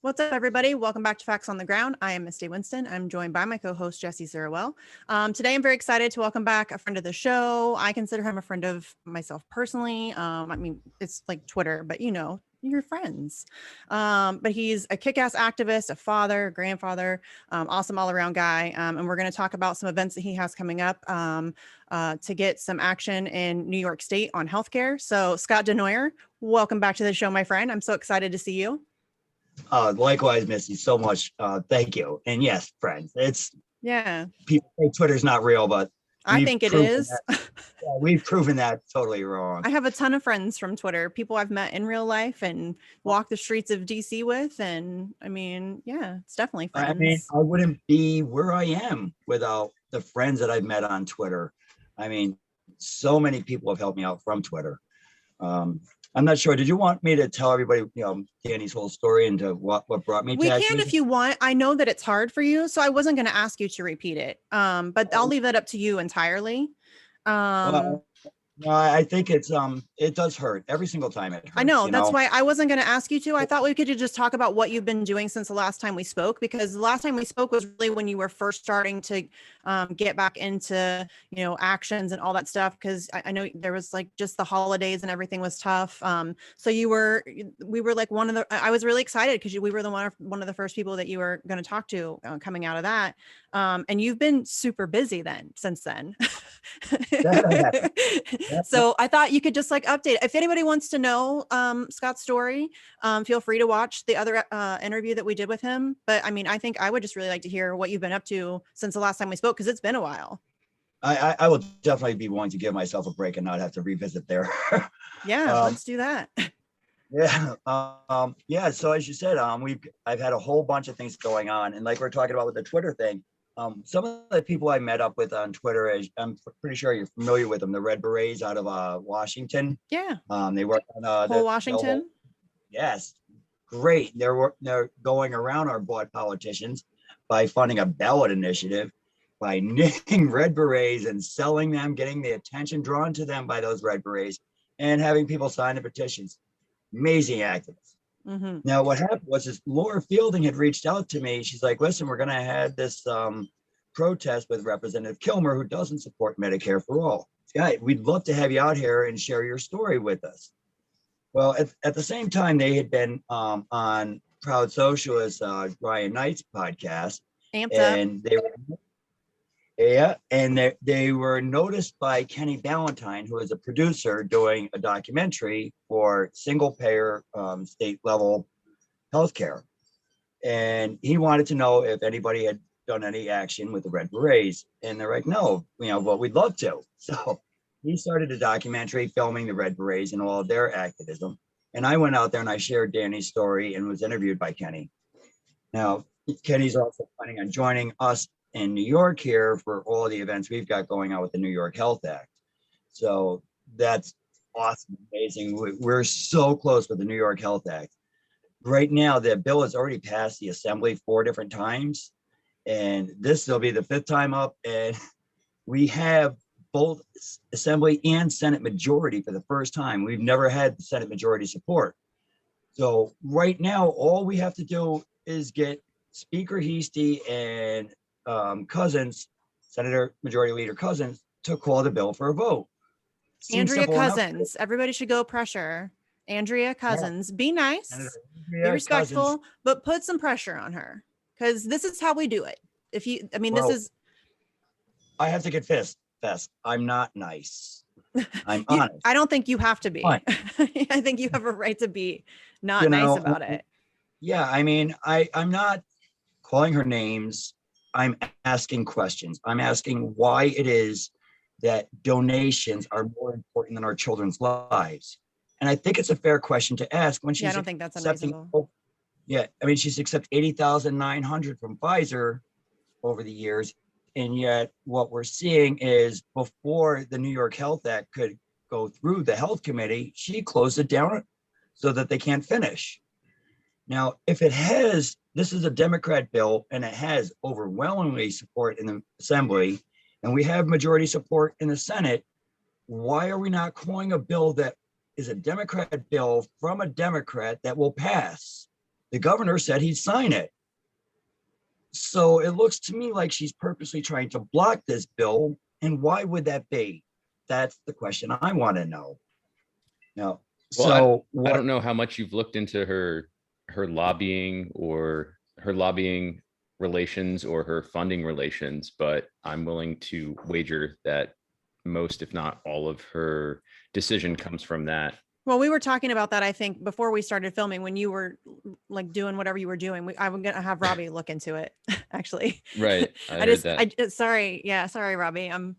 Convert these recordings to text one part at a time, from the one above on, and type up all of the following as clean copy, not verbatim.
What's up, everybody? Welcome back to Facts on the Ground. I am Misty Winston. I'm joined by my co-host, Jesse Zerwell. Today, I'm very excited to welcome back a friend of the show. I consider him a friend of myself personally. I mean, it's like Twitter, but you're friends. But he's a kick-ass activist, a father, a grandfather, awesome all-around guy. And we're going to talk about some events that he has coming up to get some action in New York State on healthcare. So, Scott Desnoyers, welcome back to the show, my friend. I'm so excited to see you. Likewise, Missy, so much. Thank you. And yes, friends, people say Twitter's not real, but I think it is. We've proven that totally wrong. I have a ton of friends from Twitter, people I've met in real life and walk the streets of DC with. And I mean, yeah, it's definitely friends. I mean, I wouldn't be where I am without the friends that I've met on Twitter. I mean, so many people have helped me out from Twitter. I'm not sure. Did you want me to tell everybody, Danny's whole story and to what brought me to activism? We can if you want. I know that it's hard for you, so I wasn't going to ask you to repeat it. But I'll leave that up to you entirely. I think it does hurt every single time it hurts. I know. That's why I wasn't going to ask you to. I thought we could just talk about what you've been doing since the last time we spoke, because the last time we spoke was really when you were first starting to get back into, actions and all that stuff. Because I know there was like just the holidays and everything was tough. So we were like I was really excited because we were one of the first people that you were going to talk to coming out of that. And you've been super busy since then. So I thought you could just like update. If anybody wants to know Scott's story, feel free to watch the other interview that we did with him. But I mean, I think I would just really like to hear what you've been up to since the last time we spoke, because it's been a while. I will definitely be willing to give myself a break and not have to revisit there. Yeah, let's do that. Yeah. So as you said, I've had a whole bunch of things going on, and like we're talking about with the Twitter thing. Some of the people I met up with on Twitter, I'm pretty sure you're familiar with them, the Red Berets out of Washington. Yeah. They work on Washington. Yes. Great. They're going around our bought politicians by funding a ballot initiative, by knitting Red Berets and selling them, getting the attention drawn to them by those Red Berets, and having people sign the petitions. Amazing activists. Mm-hmm. Now, what happened was Laura Fielding had reached out to me. She's like, listen, we're going to have this protest with Representative Kilmer, who doesn't support Medicare for all. Yeah, we'd love to have you out here and share your story with us. Well, at the same time, they had been on Proud Socialist Ryan Knight's podcast. Amped and up. They were noticed by Kenny Ballantyne, who is a producer doing a documentary for single payer state level healthcare. And he wanted to know if anybody had done any action with the Red Berets. And they're like, no, but we'd love to. So he started a documentary filming the Red Berets and all of their activism. And I went out there and I shared Danny's story and was interviewed by Kenny. Now, Kenny's also planning on joining us in New York here for all the events we've got going on with the New York Health Act. So that's awesome, amazing. We're so close with the New York Health Act. Right now, the bill has already passed the Assembly 4 different times, and this will be the 5th time up. And we have both Assembly and Senate majority for the first time. We've never had the Senate majority support. So right now, all we have to do is get Speaker Heastie and Cousins, Senator Majority Leader Cousins, to call the bill for a vote. Andrea Cousins. Everybody should go pressure Andrea Cousins. Yeah. Be nice, be respectful, Cousins. But put some pressure on her, because this is how we do it. This is. I have to confess, I'm not nice. I'm honest. I don't think you have to be. I think you have a right to be not nice about it. Yeah, I mean, I'm not calling her names. I'm asking questions. I'm asking why it is that donations are more important than our children's lives. And I think it's a fair question to ask when she's I don't think that's unreasonable. Yeah, I mean, she's accepted $80,900 from Pfizer over the years. And yet what we're seeing is before the New York Health Act could go through the health committee, she closed it down so that they can't finish. Now, if this is a Democrat bill and it has overwhelmingly support in the Assembly, and we have majority support in the Senate, why are we not calling a bill that is a Democrat bill from a Democrat that will pass? the governor said he'd sign it. So it looks to me like she's purposely trying to block this bill. And why would that be? That's the question I want to know. Now, Well, so I don't know how much you've looked into her lobbying or her lobbying relations or her funding relations, but I'm willing to wager that most, if not all, of her decision comes from that. Well, we were talking about that, I think, before we started filming, when you were like doing whatever you were doing. I'm going to have Robbie look into it, actually. Right. I heard that. Sorry. Yeah. Sorry, Robbie. I'm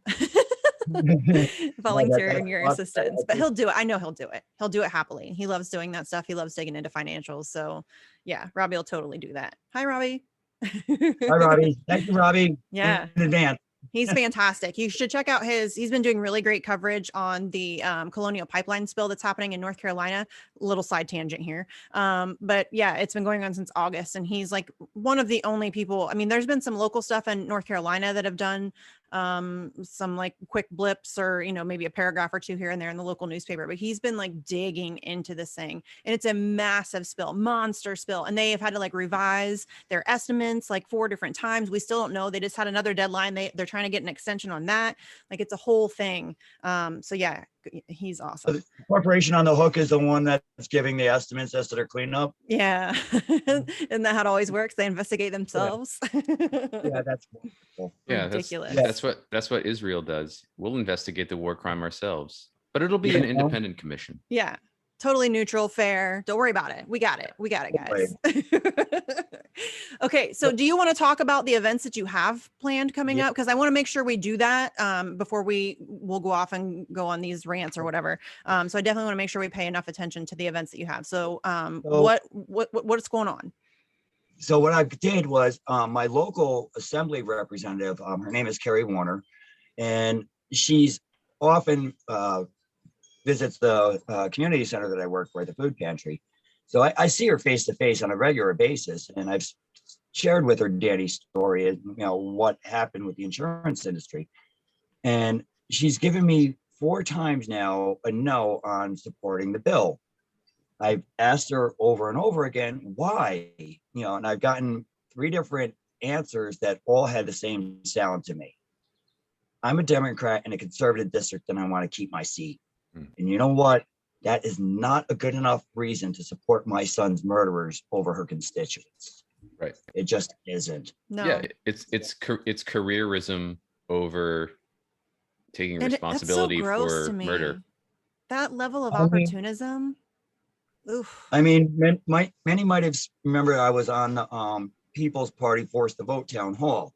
No, volunteering your that's assistance, but he'll do it. I know he'll do it. He'll do it happily. He loves doing that stuff. He loves digging into financials. So yeah, Robbie will totally do that. Hi, Robbie. Hi, Robbie. Thank you, Robbie. Yeah. In advance. He's he's been doing really great coverage on the Colonial Pipeline spill that's happening in North Carolina. Little side tangent here. But yeah, it's been going on since August, and he's like one of the only people. I mean, there's been some local stuff in North Carolina that have done some like quick blips or, you know, maybe a paragraph or two here and there in the local newspaper, but he's been like digging into this thing, and it's a massive spill, monster spill. And they have had to like revise their estimates like 4 different times. We still don't know. They just had another deadline. They're trying to get an extension on that. Like it's a whole thing. So yeah, he's awesome. The corporation on the hook is the one that's giving the estimates as to their cleanup. Yeah. Isn't that how it always works? They investigate themselves. Yeah, that's wonderful. Yeah, Ridiculous. that's what Israel does. We'll investigate the war crime ourselves, but it'll be an independent commission. Yeah. Totally neutral, fair. Don't worry about it. We got it, guys. Okay. So do you want to talk about the events that you have planned coming up? Because I want to make sure we do that before we'll go off and go on these rants or whatever. So I definitely want to make sure we pay enough attention to the events that you have. So what's going on? So what I did was my local assembly representative, her name is Carrie Warner, and she's often visits the community center that I work for, the food pantry. So I see her face to face on a regular basis, and I've shared with her Danny's story, you know, what happened with the insurance industry. And she's given me 4 times now a no on supporting the bill. I've asked her over and over again, why, you know, and I've gotten 3 different answers that all had the same sound to me. I'm a Democrat in a conservative district, and I want to keep my seat. And you know what? That is not a good enough reason to support my son's murderers over her constituents. Right. It just isn't. No. Yeah, it's careerism over taking responsibility for murder. That level of opportunism. Oof. I mean, many might have remember I was on the People's Party Forced to Vote town hall,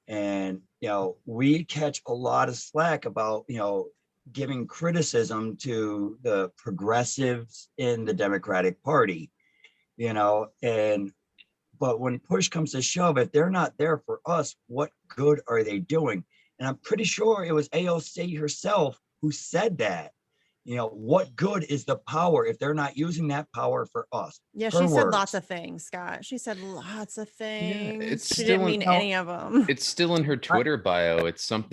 and you know, we catch a lot of slack about, you know, giving criticism to the progressives in the Democratic Party, you know, but when push comes to shove, if they're not there for us, what good are they doing? And I'm pretty sure it was AOC herself who said that, you know, what good is the power if they're not using that power for us? Yeah, she said lots of things, Scott. She said lots of things. She didn't mean any of them. It's still in her Twitter bio. It's some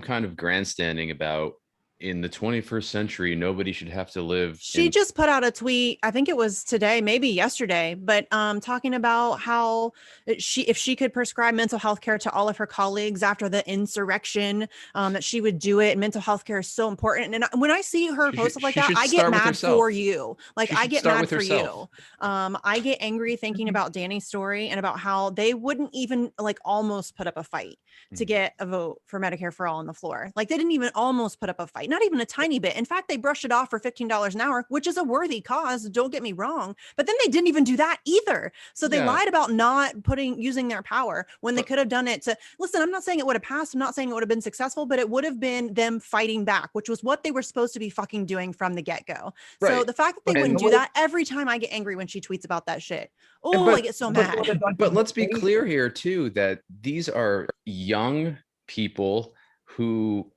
kind of grandstanding about, in the 21st century, nobody should have to live. She just put out a tweet, I think it was today, maybe yesterday, but talking about how if she could prescribe mental health care to all of her colleagues after the insurrection, that she would do it. And mental health care is so important. And when I see her post stuff like that, I get mad for you. Like I get mad for you. I get angry thinking about Danny's story and about how they wouldn't even like almost put up a fight to get a vote for Medicare for all on the floor. Like they didn't even almost put up a fight. Not even a tiny bit. In fact, they brushed it off for $15 an hour, which is a worthy cause. Don't get me wrong. But then they didn't even do that either. So they lied about not using their power when they could have done it to listen. I'm not saying it would have passed. I'm not saying it would have been successful, but it would have been them fighting back, which was what they were supposed to be fucking doing from the get-go. Right. So the fact that they wouldn't do that, every time I get angry when she tweets about that shit. Oh, I get so mad. But let's be clear here too, that these are young people who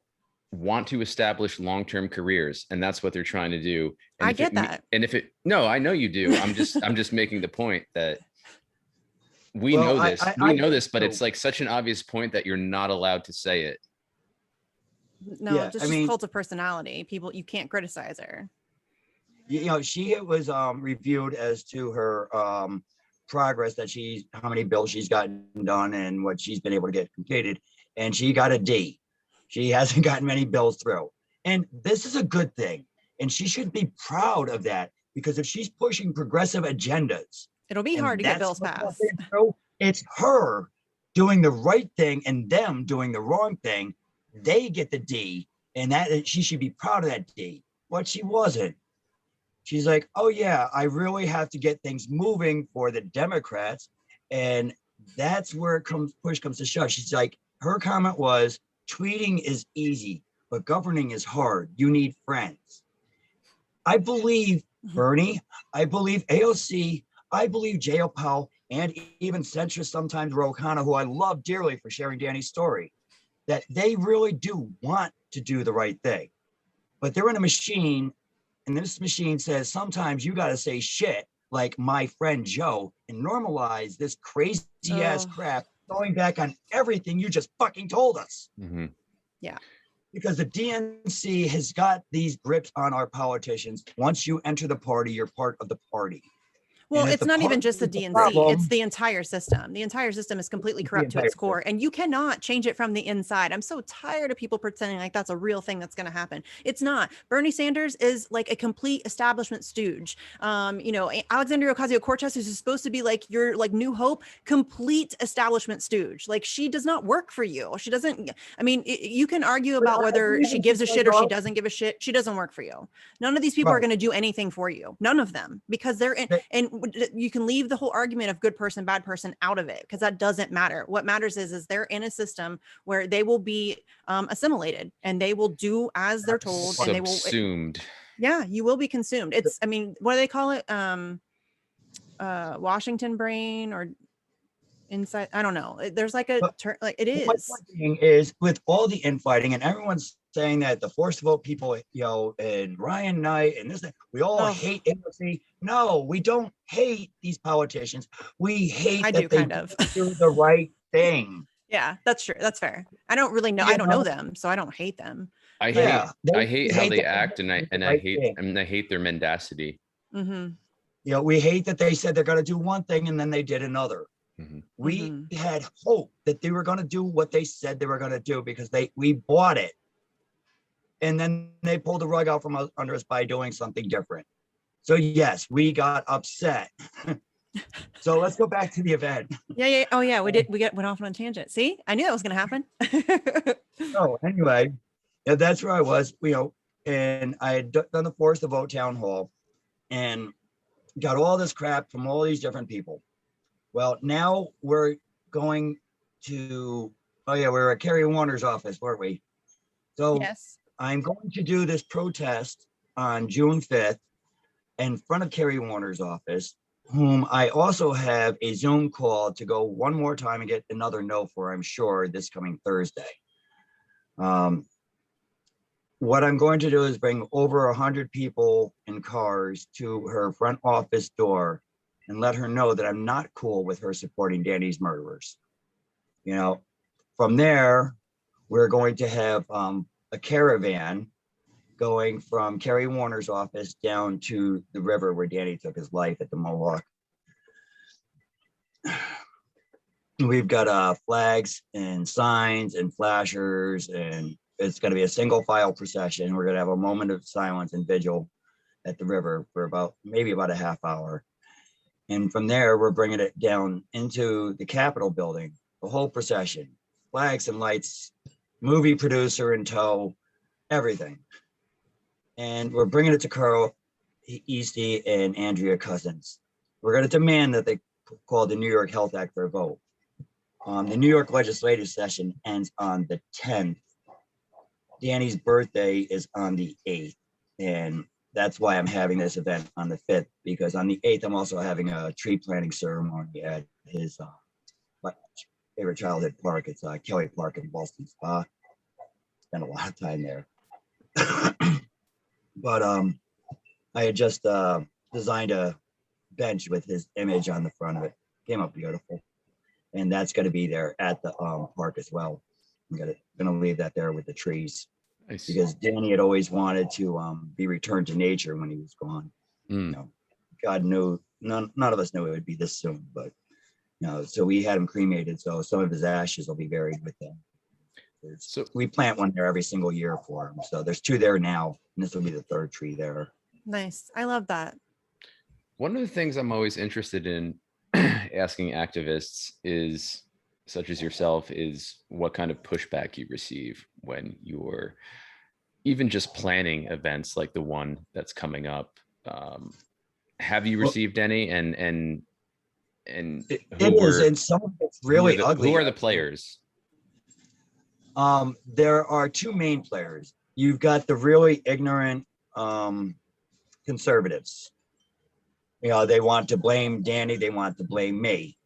want to establish long-term careers, and that's what they're trying to do. And I get that. And no, I know you do. I'm just making the point that we know this, but it's like such an obvious point that you're not allowed to say it. No, just cult of personality. People, you can't criticize her. She was reviewed as to her progress, that how many bills she's gotten done and what she's been able to get completed, and she got a D. She hasn't gotten many bills through, and this is a good thing, and she should be proud of that, because if she's pushing progressive agendas, It'll be and hard to get that's bills what's not passed. being through, it's her doing the right thing and them doing the wrong thing. They get the D, and that she should be proud of that D. But she wasn't. She's like, oh yeah, I really have to get things moving for the Democrats. And that's where push comes to shove. She's like, her comment was, tweeting is easy, but governing is hard. You need friends. I believe Bernie, I believe AOC, I believe J.O. Powell, and even centrist sometimes Ro Khanna, who I love dearly for sharing Danny's story, that they really do want to do the right thing. But they're in a machine, and this machine says sometimes you got to say shit like my friend Joe and normalize this crazy ass crap, going back on everything you just fucking told us. Mm-hmm. Yeah. Because the DNC has got these grips on our politicians. Once you enter the party, you're part of the party. Well, it's not even just the DNC, problem, it's the entire system. The entire system is completely corrupt to its core, and you cannot change it from the inside. I'm so tired of people pretending like that's a real thing that's going to happen. It's not. Bernie Sanders is like a complete establishment stooge. Alexandria Ocasio-Cortez, who's supposed to be like your like new hope, complete establishment stooge. Like, she does not work for you. She doesn't. I mean, you can argue about whether she gives a shit or she doesn't give a shit. She doesn't work for you. None of these people are going to do anything for you. None of them, because they're in, and you can leave the whole argument of good person, bad person out of it, because that doesn't matter. What matters is they're in a system where they will be assimilated, and they will do as they're told, and they will subsumed. Yeah, you will be consumed. It's, I mean, what do they call it? Washington brain or inside? I don't know. There's like a term, like it is. What's thing is, with all the infighting, and everyone's saying that the forced vote people, and Ryan Knight and this, we all hate AOC. No, we don't hate these politicians. We hate that they do the right thing. Yeah, that's true. That's fair. I don't really know. I don't know them, so I don't hate them. I hate how they act, and I hate their mendacity. Mm-hmm. We hate that they said they're going to do one thing and then they did another. Mm-hmm. We had hope that they were going to do what they said they were going to do, because we bought it. And then they pulled the rug out from under us by doing something different. So yes, we got upset. So let's go back to the event. Yeah. Oh yeah, we went off on a tangent. See, I knew that was going to happen. So anyway, that's where I was, and I had done the force to vote town hall and got all this crap from all these different people. Well, now we're going to, we were at Kerry Warner's office, weren't we? So yes. I'm going to do this protest on June 5th in front of Kerry Warner's office, whom I also have a Zoom call to go one more time and get another no for, I'm sure, this coming Thursday. What I'm going to do is bring over 100 people in cars to her front office door and let her know that I'm not cool with her supporting Danny's murderers. From there, we're going to have a caravan going from Kerry Warner's office down to the river where Danny took his life at the Mohawk. We've got flags and signs and flashers, and it's going to be a single file procession. We're going to have a moment of silence and vigil at the river for maybe about a half hour. And from there, we're bringing it down into the Capitol building, the whole procession, flags and lights, movie producer in tow, everything. And we're bringing it to Carl Easty and Andrea Cousins. We're going to demand that they call the New York Health Act for a vote. The New York legislative session ends on the 10th. Danny's birthday is on the 8th. And that's why I'm having this event on the 5th, because on the 8th, I'm also having a tree planting ceremony at his favorite childhood park. It's Kelly Park in Boston Spa. Spent a lot of time there. But I had just designed a bench with his image on the front of it. Came up beautiful. And that's going to be there at the park as well. I'm gonna leave that there with the trees. Nice. because Danny had always wanted to be returned to nature when he was gone. You know, God knew, none of us knew it would be this soon, but so we had him cremated. So some of his ashes will be buried with him. So we plant one there every single year for him. So there's 2 there now, and this will be the 3rd tree there. Nice. I love that. One of the things I'm always interested in asking activists is, such as yourself, is what kind of pushback you receive when you're even just planning events like the one that's coming up. Have you received any? And it is, and some of it's really ugly. Who are the players? There are 2 main players. You've got the really ignorant conservatives. They want to blame Danny, they want to blame me,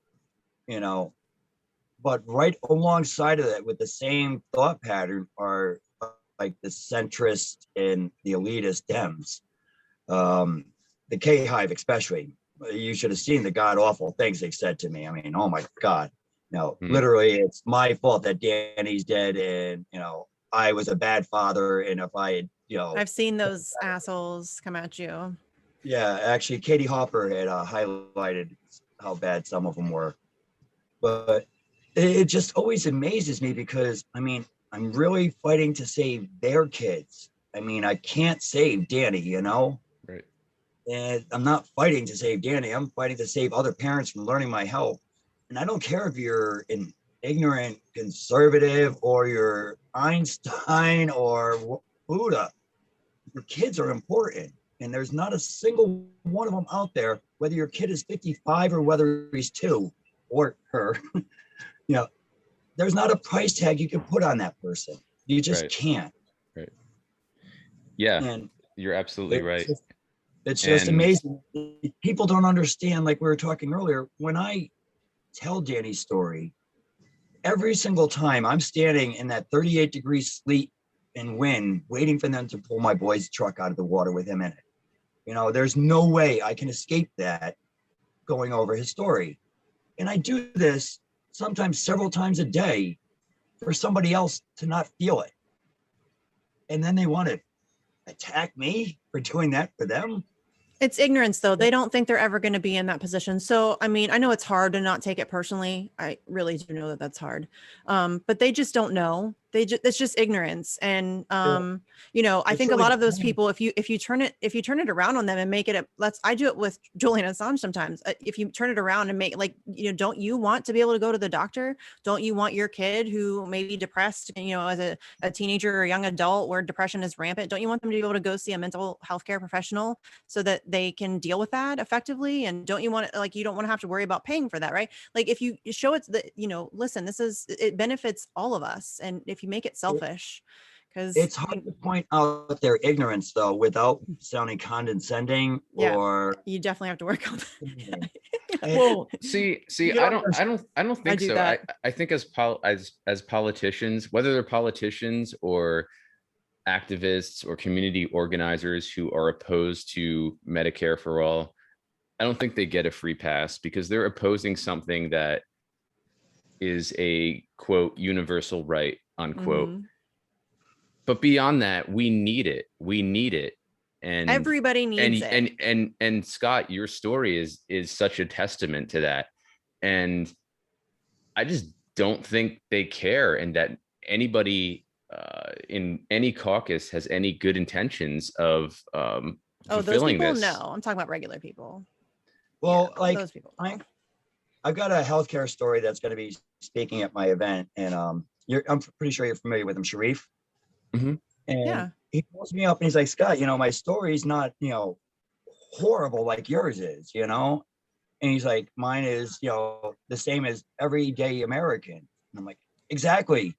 but right alongside of that, with the same thought pattern, are like the centrist and the elitist Dems, the K-Hive especially. You should have seen the god awful things they said to me. I mean, oh my God. Literally, it's my fault that Danny's dead, and I was a bad father, and if I had, I've seen those assholes come at you. Yeah, actually, Katie Hopper had highlighted how bad some of them were, but it just always amazes me because I'm really fighting to save their kids. I can't save Danny, Right. And I'm not fighting to save Danny. I'm fighting to save other parents from learning my health. And I don't care if you're an ignorant conservative or you're Einstein or Buddha. Your kids are important. And there's not a single one of them out there, whether your kid is 55 or whether he's 2 or her, there's not a price tag you can put on that person. You just can't. Right. Yeah, and you're absolutely right. It's just amazing. People don't understand, like we were talking earlier, when I tell Danny's story, every single time I'm standing in that 38-degree sleet and wind, waiting for them to pull my boy's truck out of the water with him in it. There's no way I can escape that going over his story. And I do this sometimes several times a day for somebody else to not feel it. And then they want to attack me for doing that for them. It's ignorance, though. They don't think they're ever going to be in that position. So, I know it's hard to not take it personally. I really do know that that's hard. But they just don't know. It's just ignorance. And, I think a lot of those people, if you turn it around on them and make it I do it with Julian Assange sometimes. If you turn it around and make don't you want to be able to go to the doctor? Don't you want your kid who may be depressed, as a teenager or a young adult where depression is rampant? Don't you want them to be able to go see a mental health care professional so that they can deal with that effectively? And don't you want to, you don't want to have to worry about paying for that, right? If you show it that, listen, it benefits all of us. And if you make it selfish, because it's hard to point out their ignorance though without sounding condescending. Or you definitely have to work on that. Well, see, I don't think so. I think as politicians, whether they're politicians or activists or community organizers who are opposed to Medicare for all, I don't think they get a free pass because they're opposing something that is a quote universal right unquote. Mm-hmm. But beyond that, we need it. And everybody needs it. And Scott, your story is such a testament to that. And I just don't think they care, and that anybody in any caucus has any good intentions of those people this. No, I'm talking about regular people. Well, those people. I've got a healthcare story that's going to be speaking at my event, and I'm pretty sure you're familiar with him, Sharif. Mm-hmm. And he calls me up and he's like, Scott, my story's not, horrible like yours is, And he's like, mine is, the same as everyday American. And I'm like, exactly.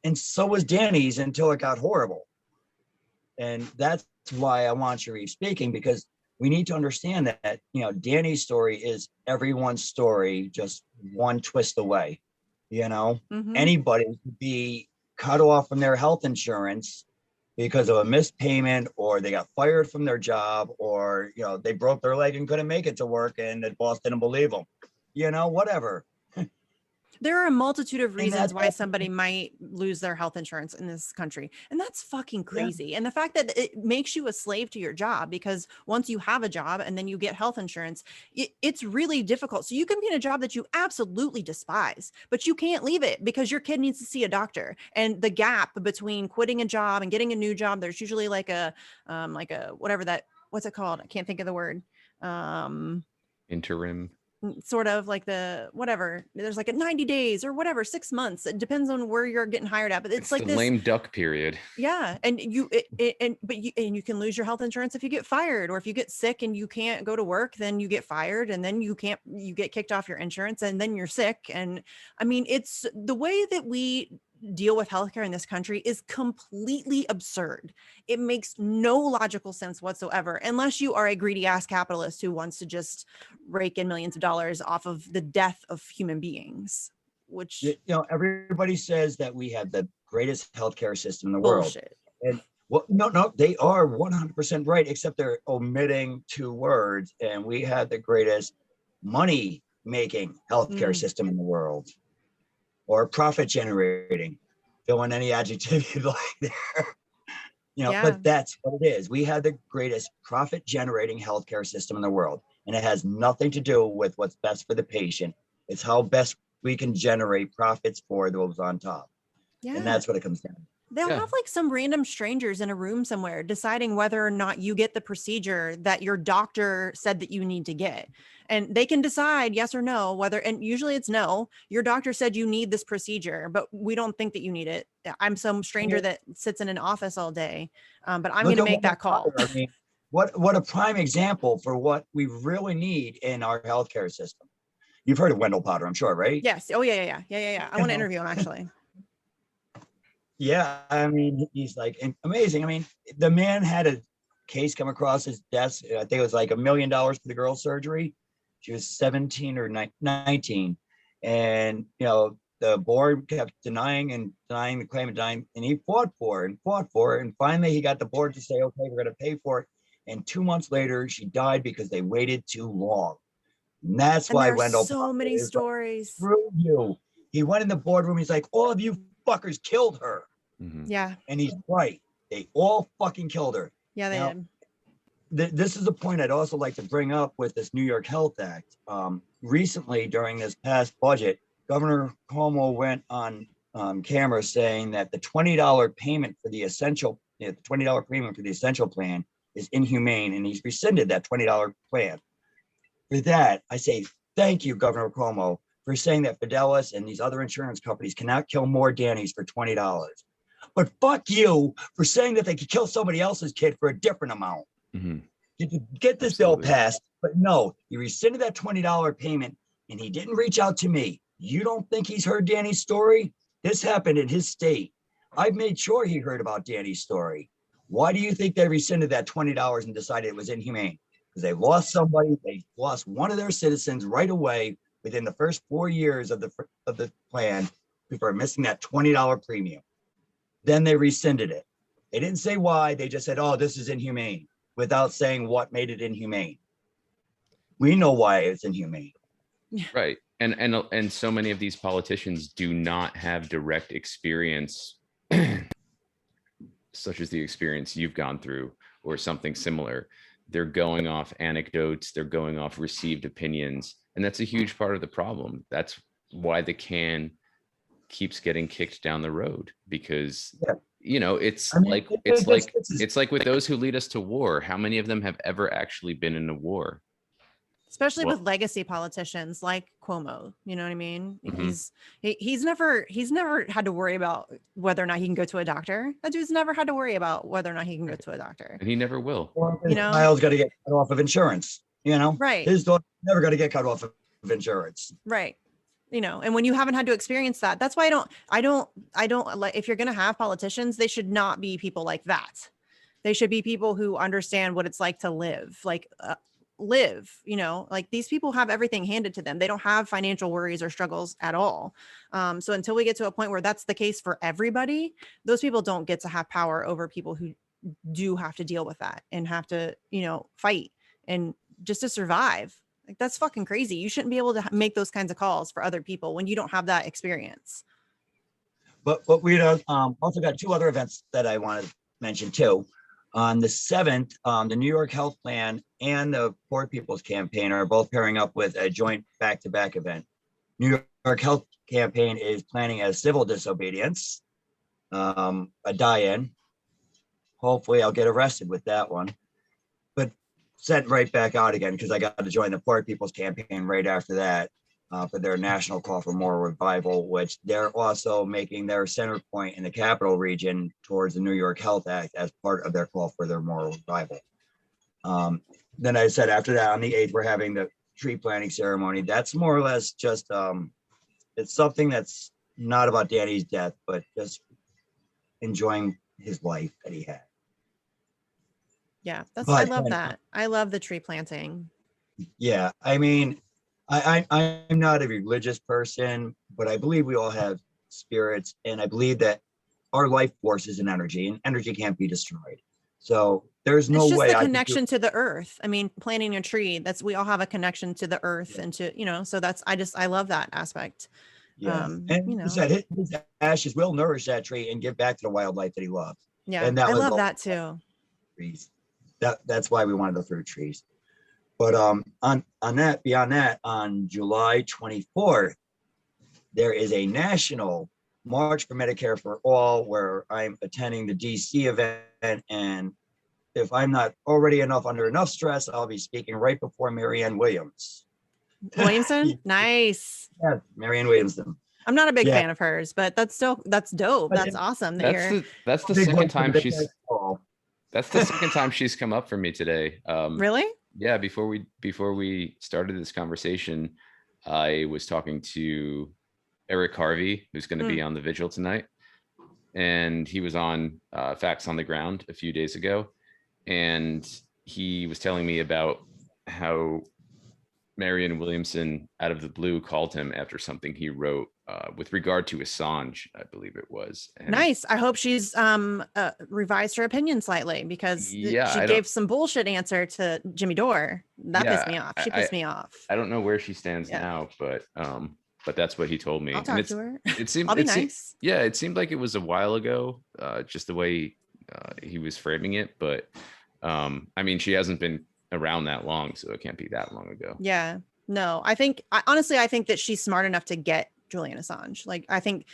And so was Danny's until it got horrible. And that's why I want Sharif speaking, because we need to understand that, Danny's story is everyone's story, just one twist away. Mm-hmm. Anybody could be cut off from their health insurance because of a missed payment, or they got fired from their job, or, they broke their leg and couldn't make it to work and the boss didn't believe them, whatever. There are a multitude of And reasons that's why somebody might lose their health insurance in this country. And that's fucking crazy. And the fact that it makes you a slave to your job, because once you have a job and then you get health insurance, it's really difficult. So you can be in a job that you absolutely despise, but you can't leave it because your kid needs to see a doctor. And the gap between quitting a job and getting a new job, there's usually like a whatever that, what's it called? I can't think of the word. Interim. Sort of like the whatever, there's like a 90 days or whatever, 6 months, it depends on where you're getting hired at, but it's like the this lame duck period. yeah. And you can lose your health insurance if you get fired, or if you get sick and you can't go to work, then you get fired, and then you get kicked off your insurance, and then you're sick. And I mean, it's the way that we deal with healthcare in this country is completely absurd. It makes no logical sense whatsoever, unless you are a greedy ass capitalist who wants to just rake in millions of dollars off of the death of human beings, which everybody says that we have the greatest healthcare system in the world. bullshit. And well, no, they are 100% right, except they're omitting two words. And we have the greatest money making healthcare system in the world, or profit generating. Fill in any adjective you'd like there. But that's what it is. We have the greatest profit generating healthcare system in the world. And it has nothing to do with what's best for the patient. It's how best we can generate profits for those on top. And that's what it comes down to. They'll have like some random strangers in a room somewhere deciding whether or not you get the procedure that your doctor said that you need to get. And they can decide yes or no, whether, and usually it's no, your doctor said you need this procedure, but we don't think that you need it. I'm some stranger that sits in an office all day, but I'm going to make that call. I mean, what a prime example for what we really need in our healthcare system. You've heard of Wendell Potter, I'm sure, right? Yes. Oh, yeah. I want to interview him, actually. Yeah, I mean, he's like amazing. I mean, the man had a case come across his desk. I think it was like $1 million for the girl's surgery. She was 17 or 19. And, the board kept denying the claim and he fought for it. And finally, he got the board to say, okay, we're going to pay for it. And 2 months later, she died because they waited too long. And that's why Wendell so many stories. Like, screw you. He went in the boardroom. He's like, all of you fuckers killed her. Yeah. And he's right. They all fucking killed her. Yeah, they did. This is a point I'd also like to bring up with this New York Health Act. Recently, during this past budget, Governor Cuomo went on camera saying that the $20 payment for the essential, the $20 payment for the essential plan is inhumane, and he's rescinded that $20 plan. For that, I say thank you, Governor Cuomo, for saying that Fidelis and these other insurance companies cannot kill more Dannies for $20. But fuck you for saying that they could kill somebody else's kid for a different amount. Get this bill passed, but no, he rescinded that $20 payment, and he didn't reach out to me. You don't think he's heard Danny's story? This happened in his state. I've made sure he heard about Danny's story. Why do you think they rescinded that $20 and decided it was inhumane? Because they lost somebody, they lost one of their citizens right away within the first 4 years of the plan for missing that $20 premium. Then they rescinded it. They didn't say why, they just said, oh, this is inhumane, without saying what made it inhumane. We know why it's inhumane. Right. And so many of these politicians do not have direct experience, such as the experience you've gone through or something similar. They're going off anecdotes, they're going off received opinions, and that's a huge part of the problem. That's why the can keeps getting kicked down the road, because it's like with those who lead us to war. How many of them have ever actually been in a war? Especially with legacy politicians like Cuomo, you know what I mean? He's never had to worry about whether or not he can go to a doctor. That dude's never had to worry about whether or not he can go to a doctor. And he never will. Child's got to get cut off of insurance, Right. His daughter never got to get cut off of insurance. Right. And when you haven't had to experience that, that's why I don't like, if you're going to have politicians, they should not be people like that. They should be people who understand what it's like to live, like these people have everything handed to them. They don't have financial worries or struggles at all. So until we get to a point where that's the case for everybody, those people don't get to have power over people who do have to deal with that and have to, fight and just to survive. Like, that's fucking crazy. You shouldn't be able to make those kinds of calls for other people when you don't have that experience. But we also got 2 other events that I want to mention too. On the 7th, the New York Health Plan and the Poor People's Campaign are both pairing up with a joint back-to-back event. New York Health Campaign is planning a civil disobedience, a die-in. Hopefully I'll get arrested with that one, but sent right back out again because I got to join the Poor People's Campaign right after that for their national call for moral revival, which they're also making their center point in the capital region towards the New York Health Act as part of their call for their moral revival. Then I said after that, on the 8th, we're having the tree planting ceremony. That's more or less just, it's something that's not about Danny's death, but just enjoying his life that he had. Yeah, that's, But I love then- that. I love the tree planting. Yeah, I mean, I'm not a religious person, but I believe we all have spirits, and I believe that our life force is an energy, and energy can't be destroyed. So there's no It's just way the I could connection to the earth. I mean, planting a tree, that's, we all have a connection to the earth Yeah. and to, you know, so that's, I love that aspect. Yeah, you and know. he said his ashes will nourish that tree and give back to the wildlife that he loved. Yeah, And that I was love all that too. trees. That's why we wanted the fruit trees. But on that, beyond that, on July 24th, there is a national March for Medicare for All where I'm attending the DC event. And if I'm not already under enough stress, I'll be speaking right before Marianne Williams. Williamson, nice. Yeah, Marianne Williamson. I'm not a big Yeah. fan of hers, but that's dope. But That's awesome that you're That's the Big second one for time Medicare for All. that's the second time she's come up for me today. really. Yeah, before we started this conversation, I was talking to Eric Harvey, who's going to be on the vigil tonight, and he was on Facts on the Ground a few days ago, and he was telling me about how Marianne Williamson out of the blue called him after something he wrote with regard to Assange, I believe it was. And Nice. I hope she's revised her opinion slightly because Yeah, she gave some bullshit answer to Jimmy Dore. That pissed me off. She pissed me off. I don't know where she stands Yeah. now, but that's what he told me. I'll And talk to her. It seemed, I'll be it seemed- nice. yeah, it seemed like it was a while ago, just the way he was framing it. But I mean, she hasn't been around that long, so it can't be that long ago. Yeah. No, honestly, I think that she's smart enough to get Julian Assange. Like, I think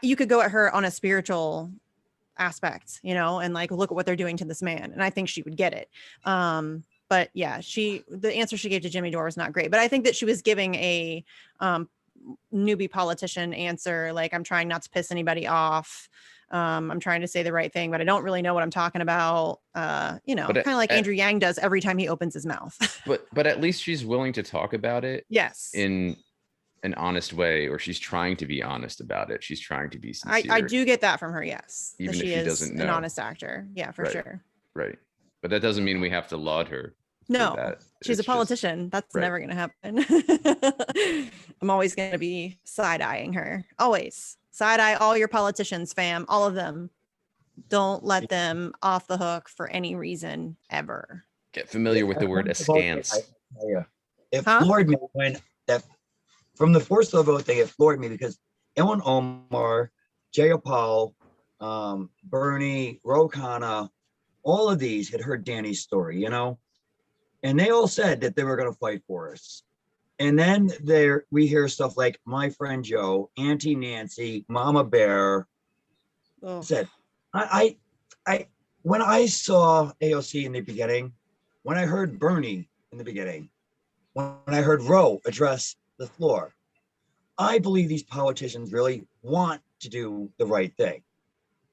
you could go at her on a spiritual aspect, you know, and like, look at what they're doing to this man. And I think she would get it. But yeah, the answer she gave to Jimmy Dore was not great, but I think that she was giving a newbie politician answer. Like, I'm trying not to piss anybody off. I'm trying to say the right thing, but I don't really know what I'm talking about. You know, kind of like Andrew Yang does every time he opens his mouth. but at least she's willing to talk about it. Yes. In an honest way, or she's trying to be honest about it. She's trying to be sincere. I do get that from her. Yes. Even that if she she is doesn't know. an honest actor. Yeah, for sure. Right. But that doesn't mean we have to laud her. No, that. She's a It's just- politician. That's right. never going to happen. I'm always going to be side-eyeing her. Always. Side-eye all your politicians, fam. All of them. Don't let them off the hook for any reason ever. Get familiar with the word askance. It Huh? floored me when that from the force of the vote thing, it floored me because Ilhan Omar, Jayapal, Bernie, Ro Khanna, all of these had heard Danny's story, you know, and they all said that they were going to fight for us. And then we hear stuff like my friend Joe, Auntie Nancy, Mama Bear said, I when I saw AOC in the beginning, when I heard Bernie in the beginning, when I heard Roe address the floor, I believe these politicians really want to do the right thing.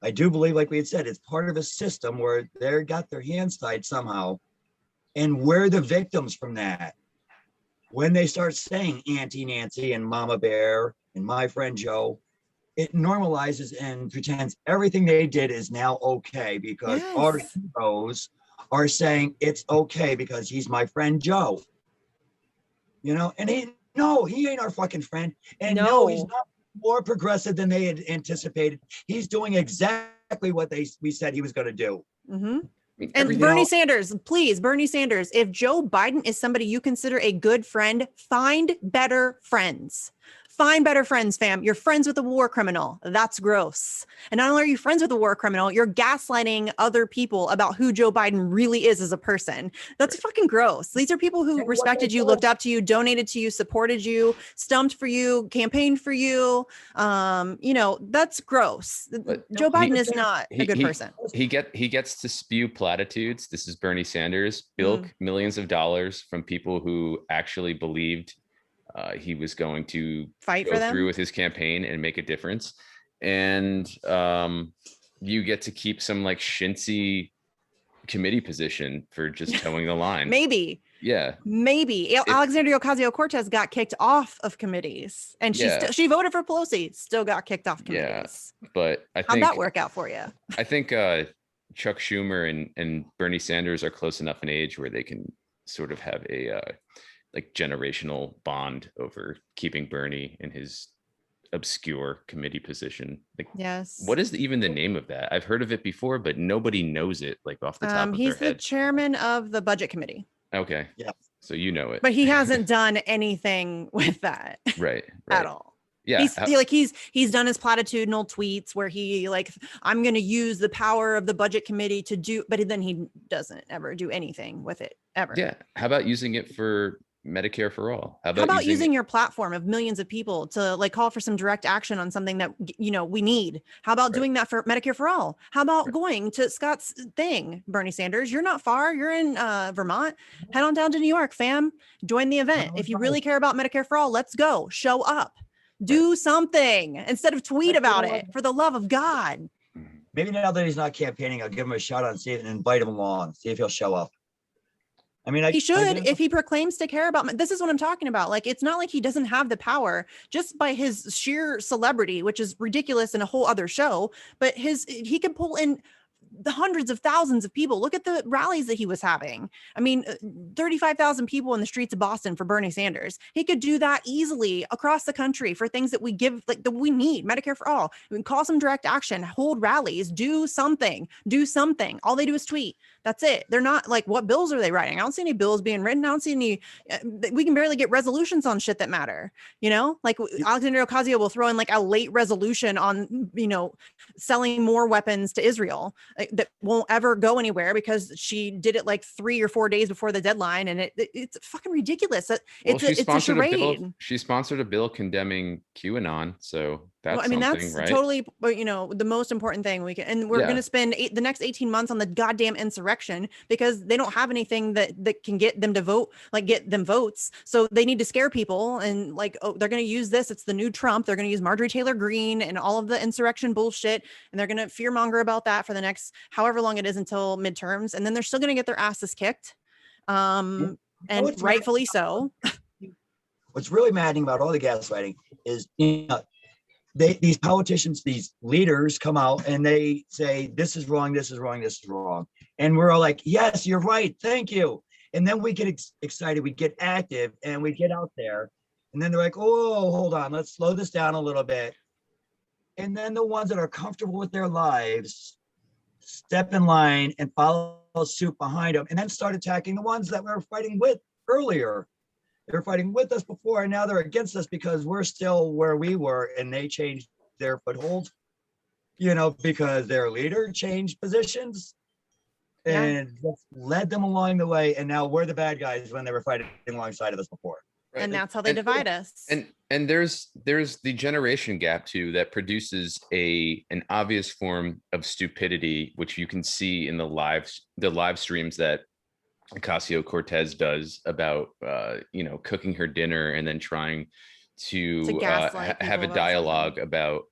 I do believe, like we had said, it's part of a system where they got their hands tied somehow, and we're the victims from that. When they start saying Auntie Nancy and Mama Bear and my friend Joe, it normalizes and pretends everything they did is now okay because our heroes are saying it's okay because he's my friend Joe. You know, and he ain't our fucking friend. And no, he's not more progressive than they had anticipated. He's doing exactly what we said he was going to do. Mm-hmm. mean, And everything. Bernie Sanders, please, Bernie Sanders, if Joe Biden is somebody you consider a good friend, find better friends. Find better friends, fam. You're friends with a war criminal. That's gross. And not only are you friends with a war criminal, you're gaslighting other people about who Joe Biden really is as a person. That's Right. fucking gross. These are people who And what respected that you, does- looked up to you, donated to you, supported you, stumped for you, campaigned for you. That's gross. But Joe he- Biden is not a good person. he gets to spew platitudes. This is Bernie Sanders, bilk millions of dollars from people who actually believed he was going to Fight go for through them. with his campaign and make a difference. And you get to keep some like chintzy committee position for just towing the line. Maybe. Yeah. Maybe Alexandria Ocasio-Cortez got kicked off of committees, and she voted for Pelosi, still got kicked off committees. But I How'd think that work out for you? I think Chuck Schumer and Bernie Sanders are close enough in age where they can sort of have a like generational bond over keeping Bernie in his obscure committee position. Like, Yes. what is even the name of that? I've heard of it before, but nobody knows it like off the top of their He's the head. chairman of the budget committee. Okay. Yeah. So you know it. But he hasn't done anything with that right. at all. Yeah. He's done his platitudinal tweets where he like, I'm going to use the power of the budget committee to do, but then he doesn't ever do anything with it ever. Yeah. How about using it for Medicare for all? How about using your platform of millions of people to like call for some direct action on something that, we need? How about doing that for Medicare for all? How about going to Scott's thing, Bernie Sanders? You're not far. You're in Vermont. Head on down to New York, fam. Join the event. If you really care about Medicare for all, let's go. Show up. Do something instead of tweet about it, for the love of God. Maybe now that he's not campaigning, I'll give him a shout out and see it and invite him along, see if he'll show up. I mean, he should, if he proclaims to care about, this is what I'm talking about. Like, it's not like he doesn't have the power just by his sheer celebrity, which is ridiculous in a whole other show, but he can pull in the hundreds of thousands of people. Look at the rallies that he was having. I mean, 35,000 people in the streets of Boston for Bernie Sanders. He could do that easily across the country for things that we give, like that we need, Medicare for all. We can call some direct action, hold rallies, do something. All they do is tweet. That's it. They're not like, what bills are they writing? I don't see any bills being written. I don't see any, we can barely get resolutions on shit that matter. Like Alexandria Ocasio will throw in like a late resolution on, selling more weapons to Israel that won't ever go anywhere because she did it like 3 or 4 days before the deadline. And it's fucking ridiculous. It's a charade. She sponsored a bill condemning QAnon. So that's that's right? Totally, the most important thing we can, and we're going to spend the next 18 months on the goddamn insurrection because they don't have anything that can get them to vote, like get them votes. So they need to scare people and like, they're going to use this. It's the new Trump. They're going to use Marjorie Taylor Greene and all of the insurrection bullshit. And they're going to fearmonger about that for the next, however long it is until midterms. And then they're still going to get their asses kicked. And rightfully so. What's really maddening about all the gaslighting is, these politicians, these leaders come out and they say, this is wrong, this is wrong, this is wrong. And we're all like, yes, you're right. Thank you. And then we get excited, we get active and we get out there. And then they're like, oh, hold on, let's slow this down a little bit. And then the ones that are comfortable with their lives step in line and follow suit behind them and then start attacking the ones that we were fighting with earlier. They were fighting with us before, and now they're against us because we're still where we were, and they changed their foothold, because their leader changed positions and just led them along the way. And now we're the bad guys when they were fighting alongside of us before. Right. And that's how they divide us. And there's the generation gap too that produces an obvious form of stupidity, which you can see in the live streams that Ocasio-Cortez does about cooking her dinner and then trying to have a dialogue about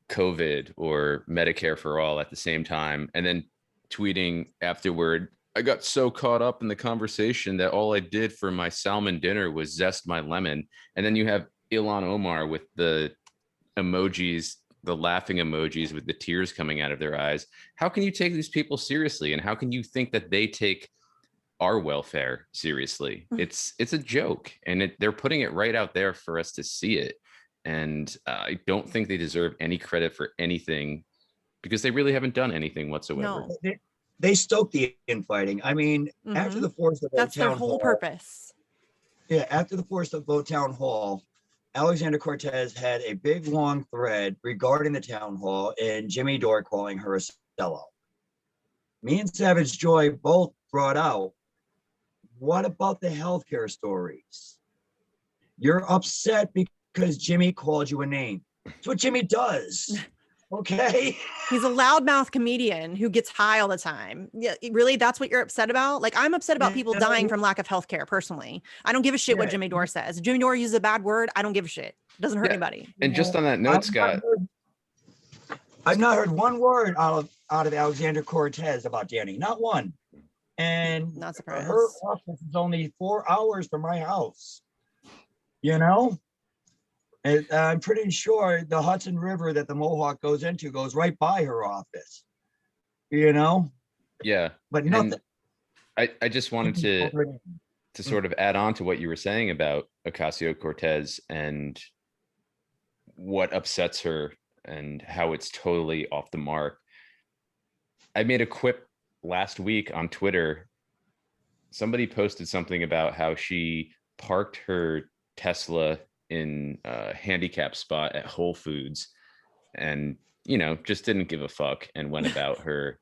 COVID or Medicare for all at the same time, and then tweeting afterward, I got so caught up in the conversation that all I did for my salmon dinner was zest my lemon. And then you have Ilhan Omar with the emojis, the laughing emojis with the tears coming out of their eyes. How can you take these people seriously? And how can you think that they take our welfare seriously? It's a joke, and they're putting it right out there for us to see it. And I don't think they deserve any credit for anything because they really haven't done anything whatsoever. No. they stoke the infighting. I mean, after the force of vote That's their town whole hall, purpose. yeah, after the force of vote town hall, Alexander Cortez had a big long thread regarding the town hall and Jimmy Dore calling her a sellout. Me and Savage Joy both brought out, what about the healthcare stories? You're upset because Jimmy called you a name. That's what Jimmy does. Okay. He's a loudmouth comedian who gets high all the time. Yeah, really, that's what you're upset about? Like, I'm upset about people dying from lack of healthcare personally. I don't give a shit what Jimmy Dore says. If Jimmy Dore uses a bad word, I don't give a shit. It doesn't hurt anybody. And just on that note, Scott, I've not heard one word out of Alexander Cortez about Danny, not one. And Not surprised. her office is only 4 hours from my house. You know, and I'm pretty sure the Hudson River that the Mohawk goes into goes right by her office. You know, yeah, but nothing. I just wanted to sort of add on to what you were saying about Ocasio-Cortez and what upsets her and how it's totally off the mark. I made a quip last week on Twitter. Somebody posted something about how she parked her Tesla in a handicap spot at Whole Foods and, you know, just didn't give a fuck and went about her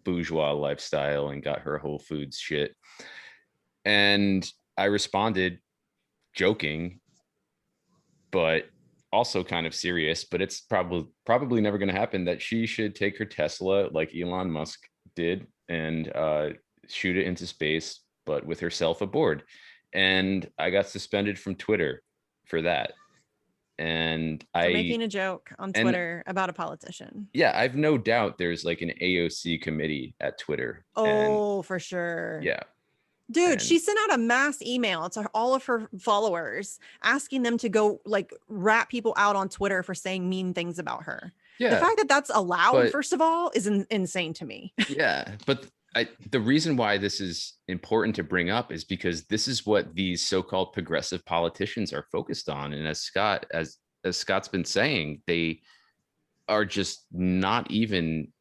bourgeois lifestyle and got her Whole Foods shit. And I responded joking, but also kind of serious, but it's probably never going to happen, that she should take her Tesla like Elon Musk did and shoot it into space, but with herself aboard. And I got suspended from Twitter for that. And for making a joke on Twitter about a politician. Yeah, I've no doubt there's like an AOC committee at Twitter. Oh, for sure. Yeah. Dude, she sent out a mass email to all of her followers asking them to go like rat people out on Twitter for saying mean things about her. Yeah. The fact that that's allowed, first of all, is insane to me. Yeah, but the reason why this is important to bring up is because this is what these so-called progressive politicians are focused on. And as Scott's been saying, they are just not even,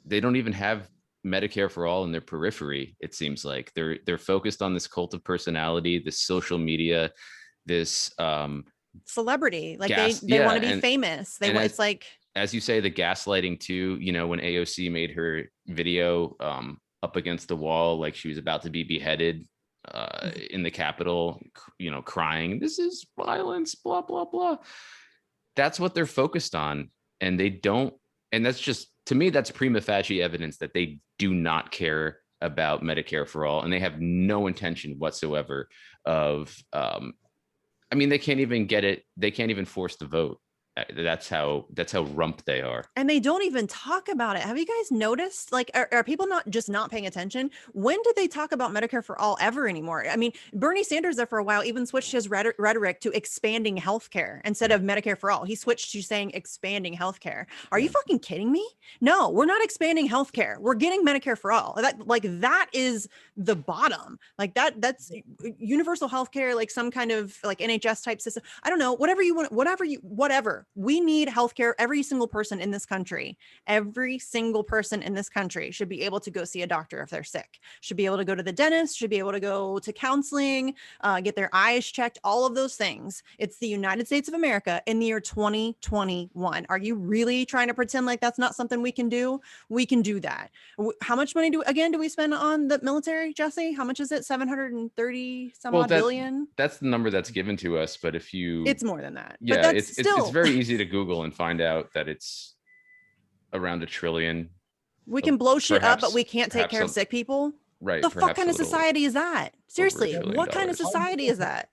they don't even have Medicare for all in their periphery. It seems like they're focused on this cult of personality, this social media, this celebrity, like they want to be famous. It's like, as you say, the gaslighting too, you know, when AOC made her video up against the wall, like she was about to be beheaded in the Capitol, you know, crying, "This is violence, blah, blah, blah." That's what they're focused on. And they don't, and that's just, to me, that's prima facie evidence that they do not care about Medicare for all. And they have no intention whatsoever of, I mean, they can't even get it. They can't even force the vote. That's how rump they are. And they don't even talk about it. Have you guys noticed? Like, are people not paying attention? When did they talk about Medicare for all ever anymore? I mean, Bernie Sanders there for a while even switched his rhetoric to expanding healthcare instead of Medicare for all. He switched to saying expanding healthcare. Are you fucking kidding me? No, we're not expanding healthcare. We're getting Medicare for all. That is the bottom. Like that's universal healthcare, like some kind of like NHS type system. I don't know, whatever you want, whatever. We need healthcare. Every single person in this country should be able to go see a doctor if they're sick, should be able to go to the dentist, should be able to go to counseling, get their eyes checked, all of those things. It's the United States of America in the year 2021. Are you really trying to pretend like that's not something we can do? We can do that. How much money do we spend on the military, Jesse? How much is it? 730 some odd billion? That's the number that's given to us. But if you, it's more than that. Yeah, but that's it's very easy to Google and find out that it's around $1 trillion. We can blow shit up, but we can't take care of sick people. Right. The fuck kind of society is that? Seriously, what kind of society is that?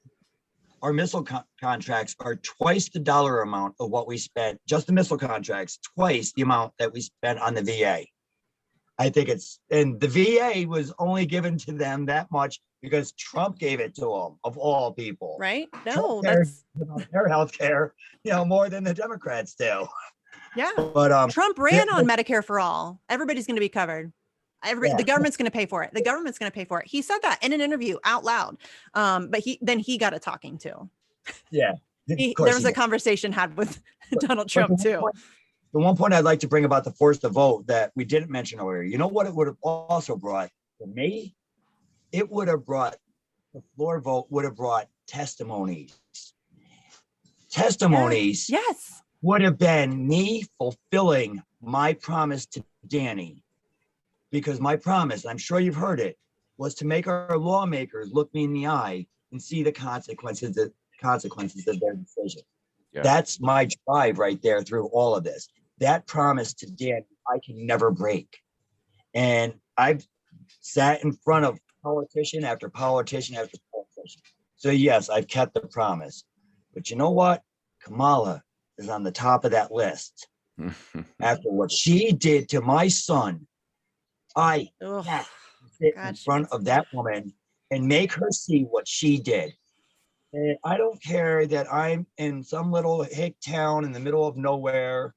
Our missile contracts are twice the dollar amount of what we spent, just the missile contracts, twice the amount that we spent on the VA. I think and the VA was only given to them that much because Trump gave it to them, of all people. Right? No, that's their health care, more than the Democrats do. Yeah. But Trump ran on Medicare for all. Everybody's going to be covered. The government's going to pay for it. The government's going to pay for it. He said that in an interview out loud. But he got a talking to. Yeah. There was a conversation had with Donald Trump too. the one point I'd like to bring about the force to vote that we didn't mention earlier, you know what it would have also brought for me? It would have brought, the floor vote would have brought testimonies. Testimonies Yes. would have been me fulfilling my promise to Danny. Because my promise, I'm sure you've heard it, was to make our lawmakers look me in the eye and see the consequences of their decision. Yeah. That's my drive right there through all of this. That promise to Dan, I can never break. And I've sat in front of politician after politician after politician. So yes, I've kept the promise. But you know what? Kamala is on the top of that list. After what she did to my son, I Ugh. have to sit God, in she front gets of me. that woman and make her see what she did. And I don't care that I'm in some little hick town in the middle of nowhere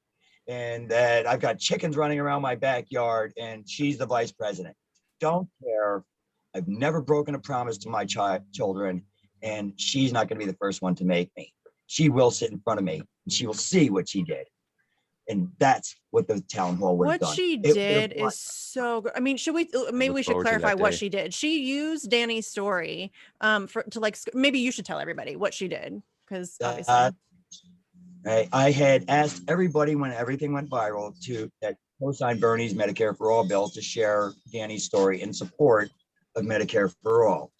and that I've got chickens running around my backyard and she's the vice president. Don't care. I've never broken a promise to my children, and she's not going to be the first one to make me. She will sit in front of me and she will see what she did. And that's what the town hall would have What done. she It would have did brought- is so good. I mean, should we maybe look we should forward to clarify that what day. she did. She used Danny's story for to like maybe you should tell everybody what she did, because obviously I had asked everybody when everything went viral to that co-signed Bernie's Medicare for All bill to share Danny's story in support of Medicare for All.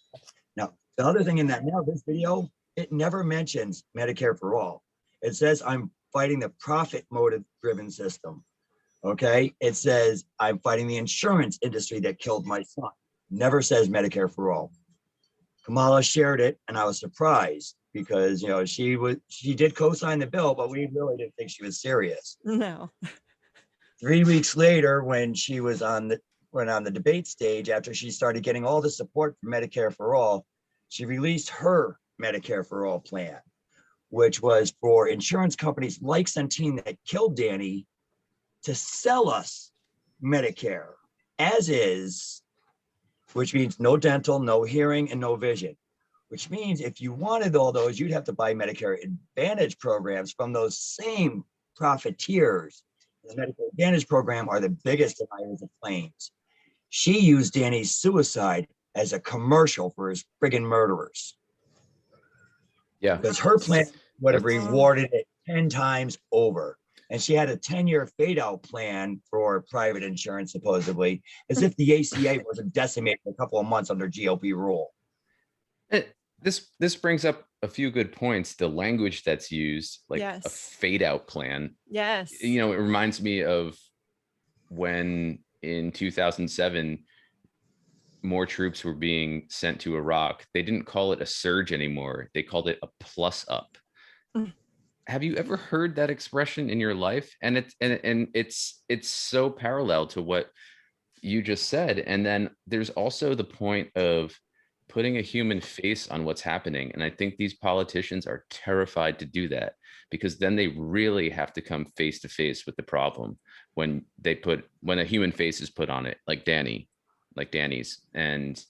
Now, the other thing in that now this video, it never mentions Medicare for All. It says I'm fighting the profit motive driven system. Okay. It says I'm fighting the insurance industry that killed my son. Never says Medicare for All. Kamala shared it, and I was surprised because she did co-sign the bill, but we really didn't think she was serious. no. 3 weeks later, when she was on the debate stage, after she started getting all the support for Medicare for All, she released her Medicare for All plan, which was for insurance companies like Centene that killed Danny to sell us Medicare as is, which means no dental, no hearing, and no vision. Which means if you wanted all those, you'd have to buy Medicare Advantage programs from those same profiteers. The Medicare Advantage program are the biggest deniers of claims. She used Danny's suicide as a commercial for his friggin' murderers. Yeah. Because her plan would have That's- rewarded it 10 times over. And she had a 10-year fade-out plan for private insurance, supposedly, as if the ACA wasn't decimated a couple of months under GOP rule. This brings up a few good points. The language that's used, like a Yes. fade out plan, Yes. it reminds me of when in 2007 more troops were being sent to Iraq. They didn't call it a surge anymore. They called it a plus up. Mm. Have you ever heard that expression in your life? And it's so parallel to what you just said. And then there's also the point of putting a human face on what's happening. And I think these politicians are terrified to do that, because then they really have to come face to face with the problem when a human face is put on it, like Danny's. And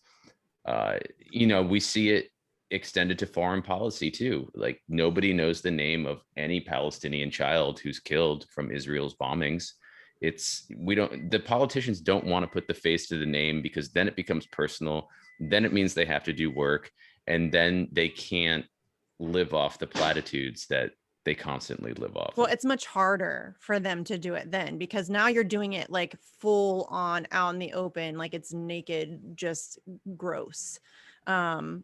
we see it extended to foreign policy too. Like nobody knows the name of any Palestinian child who's killed from Israel's bombings. The politicians don't want to put the face to the name, because then it becomes personal. Then it means they have to do work, and then they can't live off the platitudes that they constantly live off. Well, it's much harder for them to do it then, because now you're doing it like full on out in the open, like it's naked, just gross.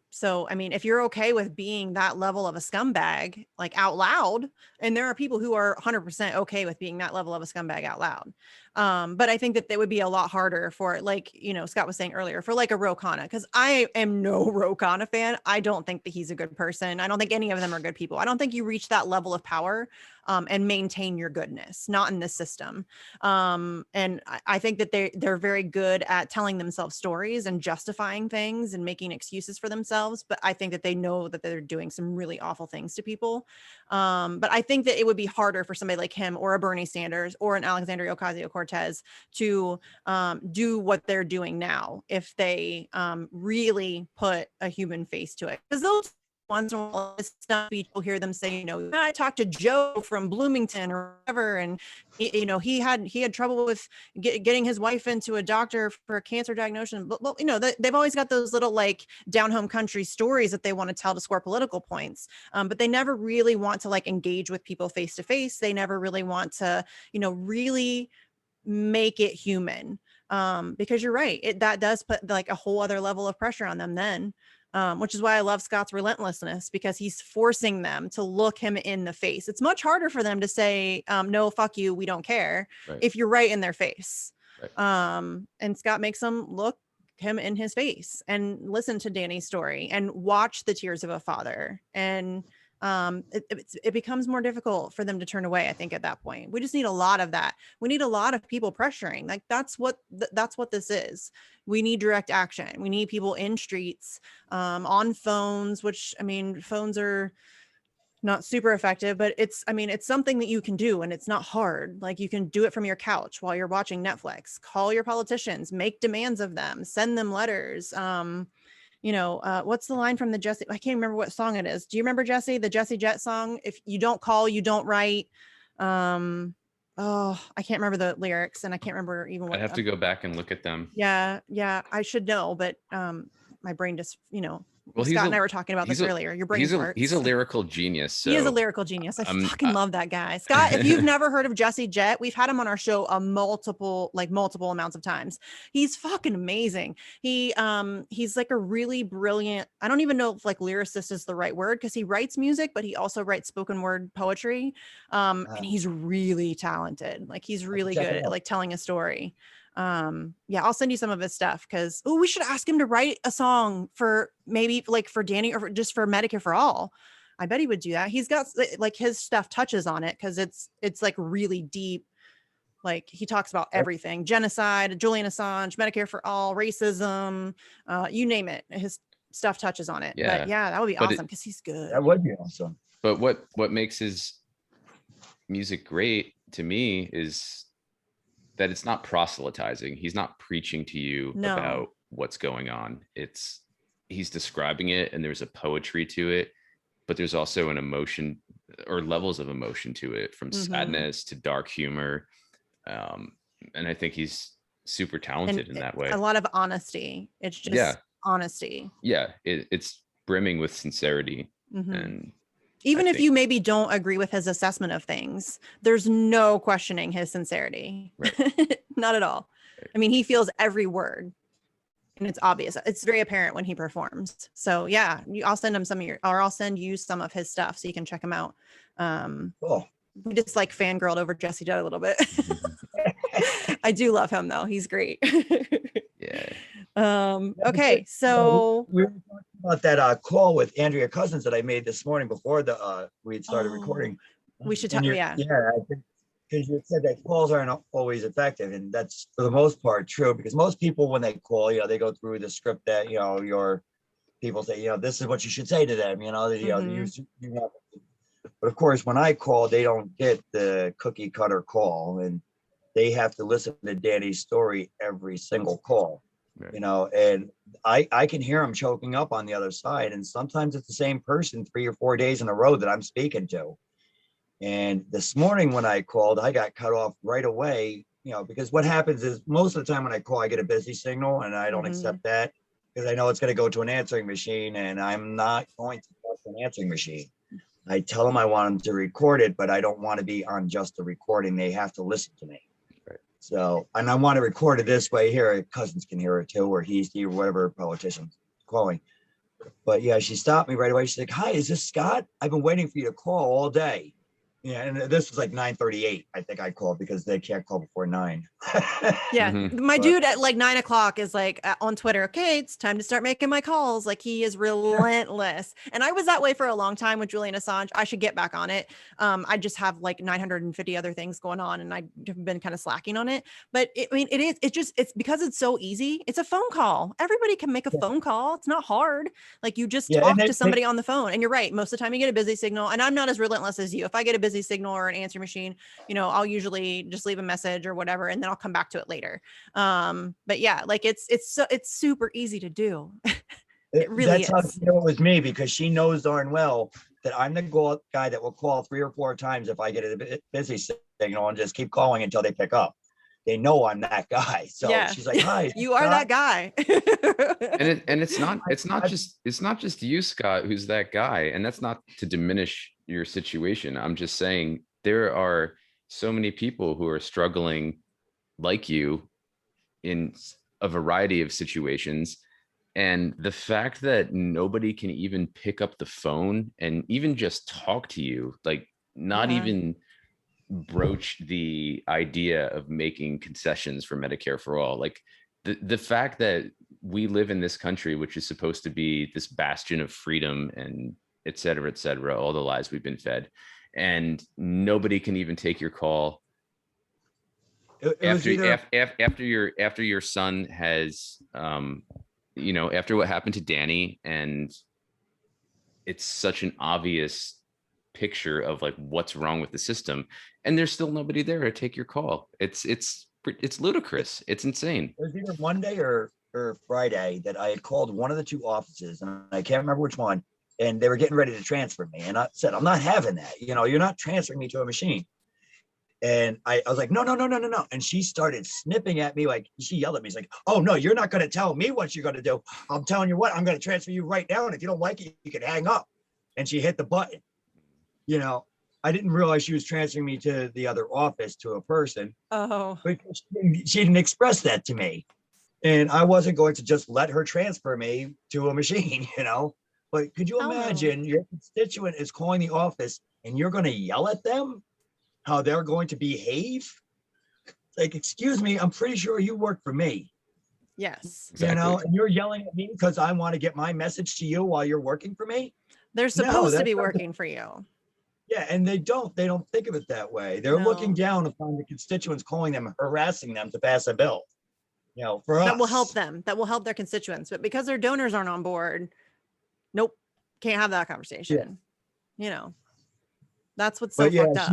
So I mean, if you're okay with being that level of a scumbag, like out loud, and there are people who are 100% okay with being that level of a scumbag out loud. But I think that it would be a lot harder for, like, Scott was saying earlier, for like a Ro Khanna, because I am no Ro Khanna fan. I don't think that he's a good person. I don't think any of them are good people. I don't think you reach that level of power and maintain your goodness, not in this system. And I think that they're very good at telling themselves stories and justifying things and making excuses for themselves. But I think that they know that they're doing some really awful things to people. But I think that it would be harder for somebody like him or a Bernie Sanders or an Alexandria Ocasio-Cortez to do what they're doing now if they really put a human face to it. Because those once in a while, you'll hear them say, "Yeah, I talked to Joe from Bloomington or whatever, and he had trouble with getting his wife into a doctor for a cancer diagnosis." But well, they've always got those little like down home country stories that they want to tell to score political points, but they never really want to like engage with people face to face. They never really want to, really make it human, because you're right, that does put like a whole other level of pressure on them then. Which is why I love Scott's relentlessness, because he's forcing them to look him in the face. It's much harder for them to say, no, fuck you, we don't care, Right. if you're right in their face. Right. And Scott makes them look him in his face and listen to Danny's story and watch the tears of a father. And it becomes more difficult for them to turn away. I think at that point, we just need a lot of that. We need a lot of people pressuring. Like that's what this is. We need direct action. We need people in streets, on phones, which, I mean, phones are not super effective, but it's something that you can do, and it's not hard. Like you can do it from your couch while you're watching Netflix. Call your politicians, make demands of them, send them letters. What's the line from the Jesse? I can't remember what song it is. Do you remember, Jesse, the Jesse Jet song? If you don't call, you don't write. I can't remember the lyrics, and I can't remember even what. I'd have to go back and look at them. Yeah, I should know, but my brain just, Well, Scott and I were talking about this earlier. Your brain farts. He's a lyrical genius. So he is a lyrical genius. I fucking love that guy. Scott, if you've never heard of Jesse Jet, we've had him on our show multiple amounts of times. He's fucking amazing. He's like a really brilliant, I don't even know if like lyricist is the right word, because he writes music, but he also writes spoken word poetry. And he's really talented. Like he's really good at like telling a story. I'll send you some of his stuff, because we should ask him to write a song for maybe like for Danny, or just for Medicare for All. I bet he would do that. He's got like his stuff touches on it, because it's like really deep. Like he talks about everything: genocide, Julian Assange, Medicare for All, racism, you name it. His stuff touches on it. Yeah. But yeah, that would be awesome, because he's good. That would be awesome. But what makes his music great to me is that it's not proselytizing. He's not preaching to you about what's going on. He's describing it, and there's a poetry to it, but there's also an emotion or levels of emotion to it, from sadness to dark humor. And I think he's super talented in that way. A lot of honesty. It's just honesty. Yeah. It's brimming with sincerity. And even if you maybe don't agree with his assessment of things, there's no questioning his sincerity. Right. Not at all. Right. I mean, he feels every word, and it's obvious. It's very apparent when he performs. So yeah, I'll send him I'll send you some of his stuff so you can check him out. Cool. We just like fangirled over Jesse Jet a little bit. I do love him though. He's great. Yeah. Okay. So we were talking about that call with Andrea Cousins that I made this morning before we had started recording. We should talk. Yeah. I think because you said that calls aren't always effective, and that's for the most part true, because most people, when they call, they go through the script that your people say, this is what you should say to them, but of course when I call, they don't get the cookie cutter call, and they have to listen to Danny's story every single call. Right. And I can hear them choking up on the other side, and sometimes it's the same person 3 or 4 days in a row that I'm speaking to. And this morning when I called, I got cut off right away, because what happens is most of the time when I call, I get a busy signal, and I don't accept that, because I know it's going to go to an answering machine, and I'm not going to touch an answering machine. I tell them I want them to record it, but I don't want to be on just the recording. They have to listen to me. So, and I want to record it this way here. Cousins can hear it too, or or whatever politician's calling. But yeah, she stopped me right away. She's like, "Hi, is this Scott? I've been waiting for you to call all day." Yeah, and this was like 9:38. I think I called, because they can't call before 9. Yeah, my dude at like 9 o'clock is like on Twitter. Okay, it's time to start making my calls. Like he is relentless, and I was that way for a long time with Julian Assange. I should get back on it. I just have like 950 other things going on, and I've been kind of slacking on it. But it's because it's so easy. It's a phone call. Everybody can make a phone call. It's not hard. Like you just talk to somebody on the phone, and you're right. Most of the time you get a busy signal, and I'm not as relentless as you. If I get a busy signal or an answer machine, I'll usually just leave a message or whatever, and then I'll come back to it later. But yeah, like it's super easy to do. It really That's how is. she knew it was me, because she knows darn well that I'm the guy that will call 3 or 4 times if I get a busy signal and just keep calling until they pick up. They know I'm that guy. So Yeah. she's like, hi. You are that guy. And it's not just you, Scott, who's that guy. And that's not to diminish your situation. I'm just saying there are so many people who are struggling like you in a variety of situations. And the fact that nobody can even pick up the phone and even just talk to you, like not Yeah. even broach the idea of making concessions for Medicare for all. Like the fact that we live in this country, which is supposed to be this bastion of freedom and et cetera, all the lies we've been fed, and nobody can even take your call It was either after your son has after what happened to Danny, and it's such an obvious picture of like what's wrong with the system, and there's still nobody there to take your call. It's ludicrous. It's insane. it was either Monday or Friday that I had called one of the 2 offices, and I can't remember which one, and they were getting ready to transfer me. And I said, I'm not having that. You're not transferring me to a machine. And I was like, no. And she started snipping at me. Like, she yelled at me. She's like, oh, no, you're not going to tell me what you're going to do. I'm telling you what, I'm going to transfer you right now. And if you don't like it, you can hang up. And she hit the button. I didn't realize she was transferring me to the other office, to a person. Oh. Because she didn't express that to me. And I wasn't going to just let her transfer me to a machine, But could you imagine your constituent is calling the office and you're going to yell at them how they're going to behave? Like, excuse me, I'm pretty sure you work for me. Yes. Exactly. And you're yelling at me because I want to get my message to you while you're working for me. They're supposed to be working for you. Yeah, and they don't think of it that way. They're looking down upon the constituents, calling them, harassing them to pass a bill. For us. That will help them. That will help their constituents. But because their donors aren't on board, nope, can't have that conversation. That's what's so fucked up.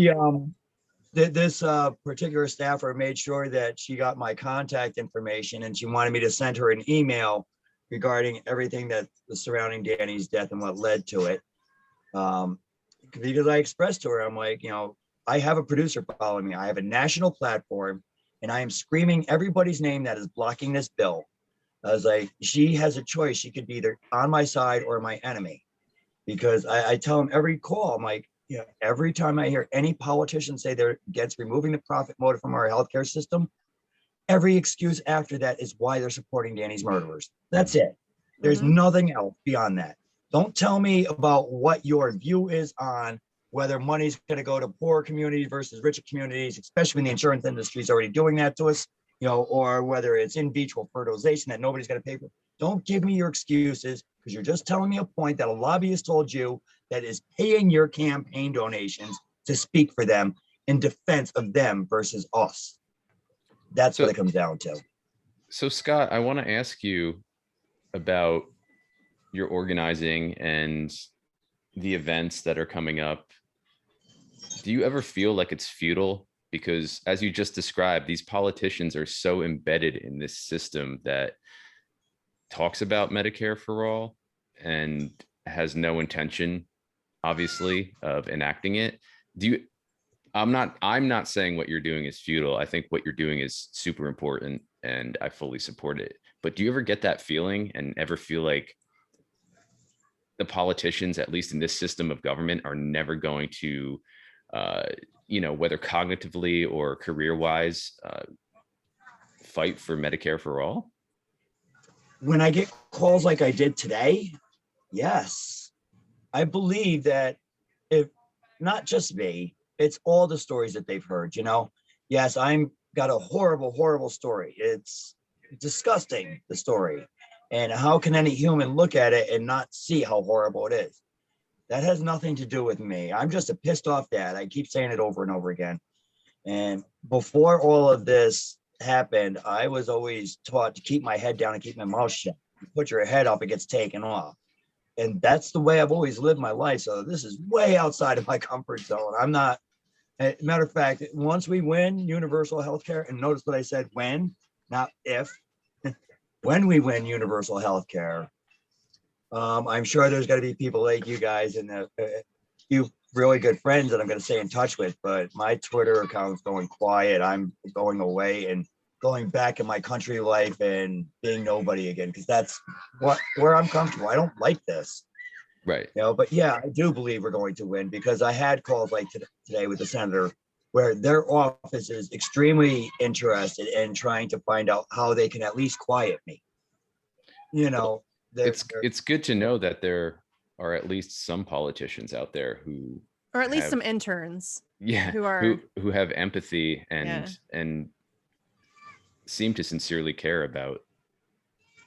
This particular staffer made sure that she got my contact information, and she wanted me to send her an email regarding everything that was surrounding Danny's death and what led to it. Because I expressed to her, I'm like, I have a producer following me. I have a national platform, and I am screaming everybody's name that is blocking this bill. I was like, she has a choice. She could be either on my side or my enemy. Because I tell them every call, I'm like, every time I hear any politician say they're against removing the profit motive from our healthcare system, every excuse after that is why they're supporting Danny's murderers. That's it. There's nothing else beyond that. Don't tell me about what your view is on whether money's going to go to poor communities versus richer communities, especially when the insurance industry is already doing that to us, or whether it's in vitro fertilization that nobody's going to pay for. Don't give me your excuses, because you're just telling me a point that a lobbyist told you that is paying your campaign donations to speak for them in defense of them versus us. That's what it comes down to. So, Scott, I want to ask you about your organizing and the events that are coming up. Do you ever feel like it's futile? Because as you just described, these politicians are so embedded in this system that talks about Medicare for all and has no intention, obviously, of enacting it. I'm not saying what you're doing is futile. I think what you're doing is super important and I fully support it. But do you ever get that feeling and ever feel like the politicians, at least in this system of government, are never going to, whether cognitively or career-wise, fight for Medicare for all? When I get calls like I did today, yes. I believe that if not just me, it's all the stories that they've heard, Yes, I'm got a horrible, horrible story. It's disgusting, the story. And how can any human look at it and not see how horrible it is? That has nothing to do with me. I'm just a pissed off dad. I keep saying it over and over again. And before all of this happened, I was always taught to keep my head down and keep my mouth shut. You put your head up, it gets taken off. And that's the way I've always lived my life. So this is way outside of my comfort zone. I'm not, matter of fact, once we win universal healthcare, and notice what I said, when, not if, when we win universal healthcare, I'm sure there's going to be people like you guys and you really good friends that I'm going to stay in touch with, but my Twitter account is going quiet. I'm going away and going back in my country life and being nobody again, because that's where I'm comfortable. I don't like this, Right. but yeah, I do believe we're going to win, because I had calls like today with the senator where their office is extremely interested in trying to find out how they can at least quiet me. It's good to know that there are at least some politicians out there who, or at least have, some interns yeah, who are who have empathy Yeah. and seem to sincerely care about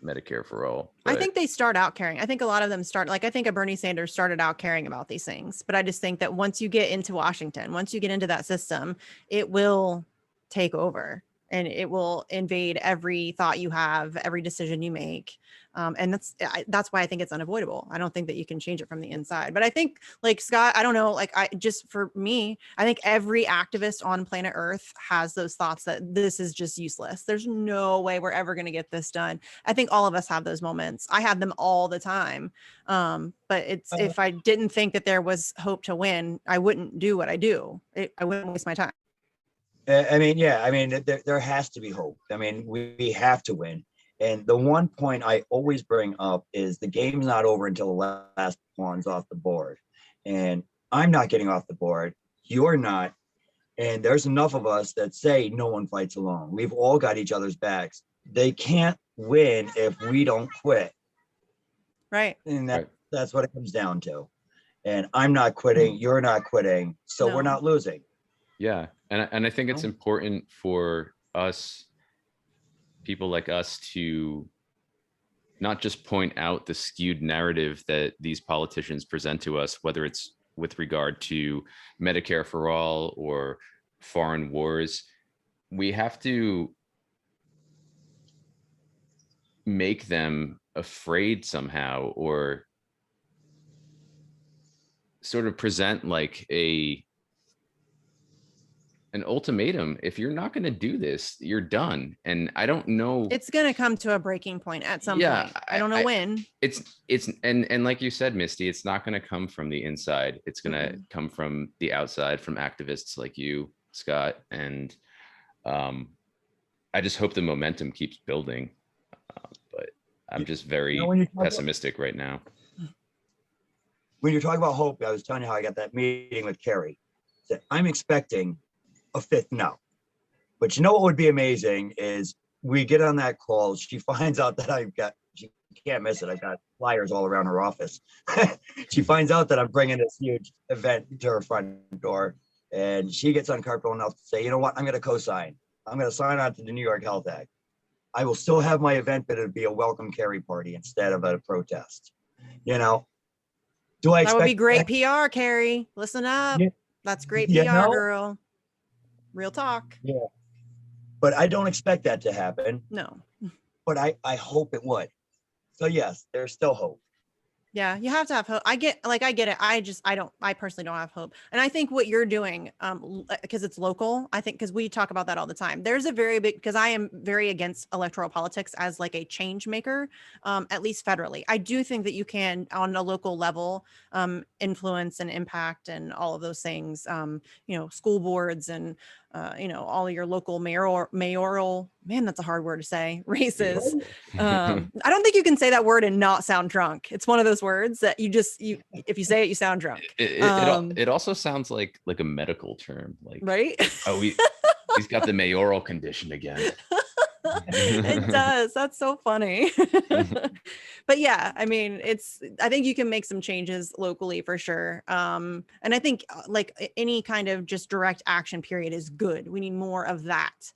Medicare for all. I But think they start out caring. I think a lot of them start, like, I think a Bernie Sanders started out caring about these things, but I just think that once you get into Washington, once you get into that system, it will take over and it will invade every thought you have, every decision you make. And that's why I think it's unavoidable. I don't think that you can change it from the inside, but I think, like, Scott, I don't know, like, just for me, I think every activist on planet Earth has those thoughts that this is just useless. There's no way we're ever going to get this done. I think all of us have those moments. I have them all the time. But if I didn't think that there was hope to win, I wouldn't do what I do. I wouldn't waste my time. There has to be hope. We have to win. And the one point I always bring up is the game's not over until the last pawn's off the board. And I'm not getting off the board. You're not. And there's enough of us that say no one fights alone. We've all got each other's backs. They can't win if we don't quit. Right. And that's what it comes down to. And I'm not quitting. You're not quitting. So we're not losing. Yeah. And I think it's important for us, people like us, to not just point out the skewed narrative that these politicians present to us, whether it's with regard to Medicare for all or foreign wars. We have to make them afraid somehow, or sort of present like an ultimatum. If you're not going to do this, you're done. And I don't know, it's going to come to a breaking point at some point. I don't know when. It's and like you said, Misty, it's not going to come from the inside. It's going to come from the outside, from activists like you, Scott. And I just hope the momentum keeps building. But I'm just very pessimistic right now. When you're talking about hope, I was telling you how I got that meeting with Kerry. That I'm expecting a fifth no. But you know what would be amazing is we get on that call. She finds out that she can't miss it. I've got flyers all around her office. She finds out that I'm bringing this huge event to her front door. And she gets uncomfortable enough to say, you know what, I'm going to co-sign. I'm going to sign on to the New York Health Act. I will still have my event, but it'll be a welcome Kerry party instead of a protest. That would be great PR, Carrie. Listen up. Yeah. That's great PR, girl. Real talk. Yeah. But I don't expect that to happen. No. But I hope it would. So yes, there's still hope. Yeah, you have to have hope. I get it. I personally don't have hope. And I think what you're doing, because it's local, I think, because we talk about that all the time. There's a very big, because I am very against electoral politics as like a change maker, at least federally. I do think that you can, on a local level, influence and impact and all of those things, school boards and, all of your local mayoral, man, that's a hard word to say, races. I don't think you can say that word and not sound drunk. It's one of those words that if you say it, you sound drunk. It also sounds like a medical term, like, right? Oh, he's got the mayoral condition again. It does. That's so funny. But yeah, I think you can make some changes locally for sure. And I think like any kind of just direct action period is good. We need more of that.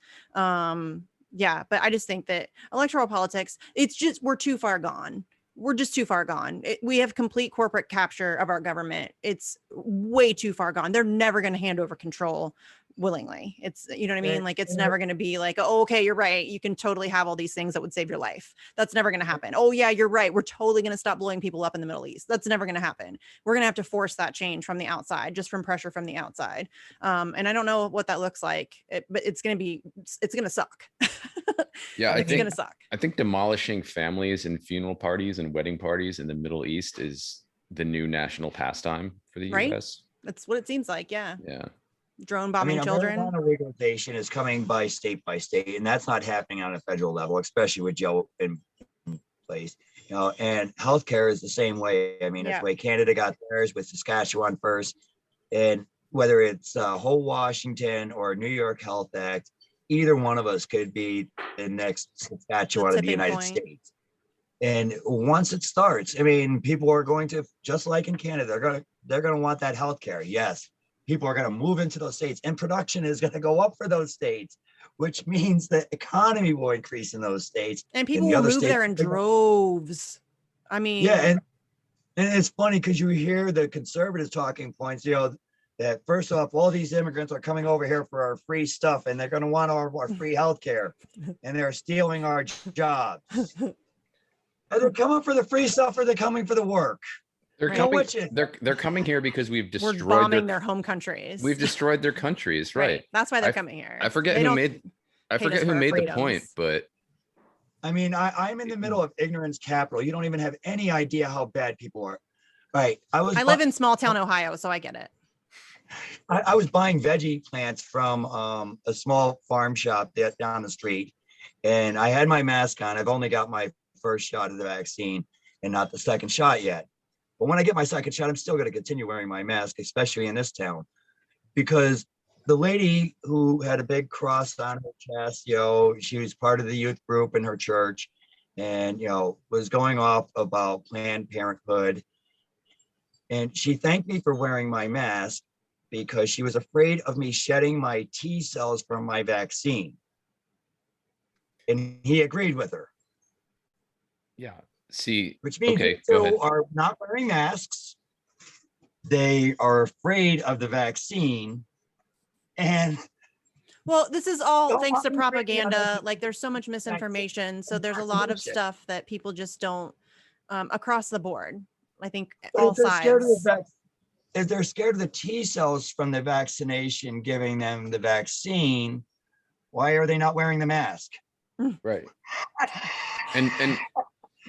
Yeah, but I just think that electoral politics, we're too far gone. We're just too far gone. We have complete corporate capture of our government. It's way too far gone. They're never going to hand over control. willingly. It's, you know what I mean? And- Like, it's and never going to be like, oh, okay, you're right. You can totally have all these things that would save your life. That's never going to happen. Oh yeah, you're right. We're totally going to stop blowing people up in the Middle East. That's never going to happen. We're going to have to force that change from the outside, just from pressure from the outside. And I don't know what that looks like, but it's going to suck. Yeah, It's going to suck. I think demolishing families and funeral parties and wedding parties in the Middle East is the new national pastime for the Right? US. That's what it seems like. Yeah. Yeah. Drone I bombing mean, children. marijuana legalization is coming by state, and that's not happening on a federal level, especially with Joe in place. You know, and healthcare is the same way. I mean, it's Yeah. the way Canada got theirs with Saskatchewan first, and whether it's whole Washington or New York Health Act, either one of us could be the next Saskatchewan of the tipping United point. States. And once it starts, I mean, people are going to, just like in Canada, they're gonna want that healthcare. Yes, people are gonna move into those states, and production is gonna go up for those states, which means the economy will increase in those states. And people the will other move states there in droves. I mean, Yeah, and it's funny because you hear the conservatives talking points, you know, that first off, all these immigrants are coming over here for our free stuff, and they're going to want our free health care, and they're stealing our jobs. Are they coming for the free stuff, or are they coming for the work? They're Right. coming. Which is- They're coming here because we've we're destroyed bombing their home countries. we've destroyed their countries, right? That's why they're I- coming here. I forget They who don't made I hate us forget for who our made the point, freedoms. but I mean, I'm in the middle of ignorance capital. You don't even have any idea how bad people are. Right. I live in small town Ohio, so I get it. I was buying veggie plants from a small farm shop down the street, and I had my mask on. I've only got my first shot of the vaccine and not the second shot yet. But when I get my second shot, I'm still going to continue wearing my mask, especially in this town, because the lady who had a big cross on her chest, you know, she was part of the youth group in her church, and, you know, was going off about Planned Parenthood. And she thanked me for wearing my mask because she was afraid of me shedding my T cells from my vaccine. And he agreed with her, yeah. See, which means okay, you go ahead. are not wearing masks. They are afraid of the vaccine. And Well, this is all Don't thanks to want me to read the propaganda. other- Like, there's so much misinformation. So there's a lot of Bullshit. stuff that people just don't, across the board. I think But all if they're scared of sides. the if they're scared of the T cells from the vaccination giving them the vaccine, why are they not wearing the mask? Right. And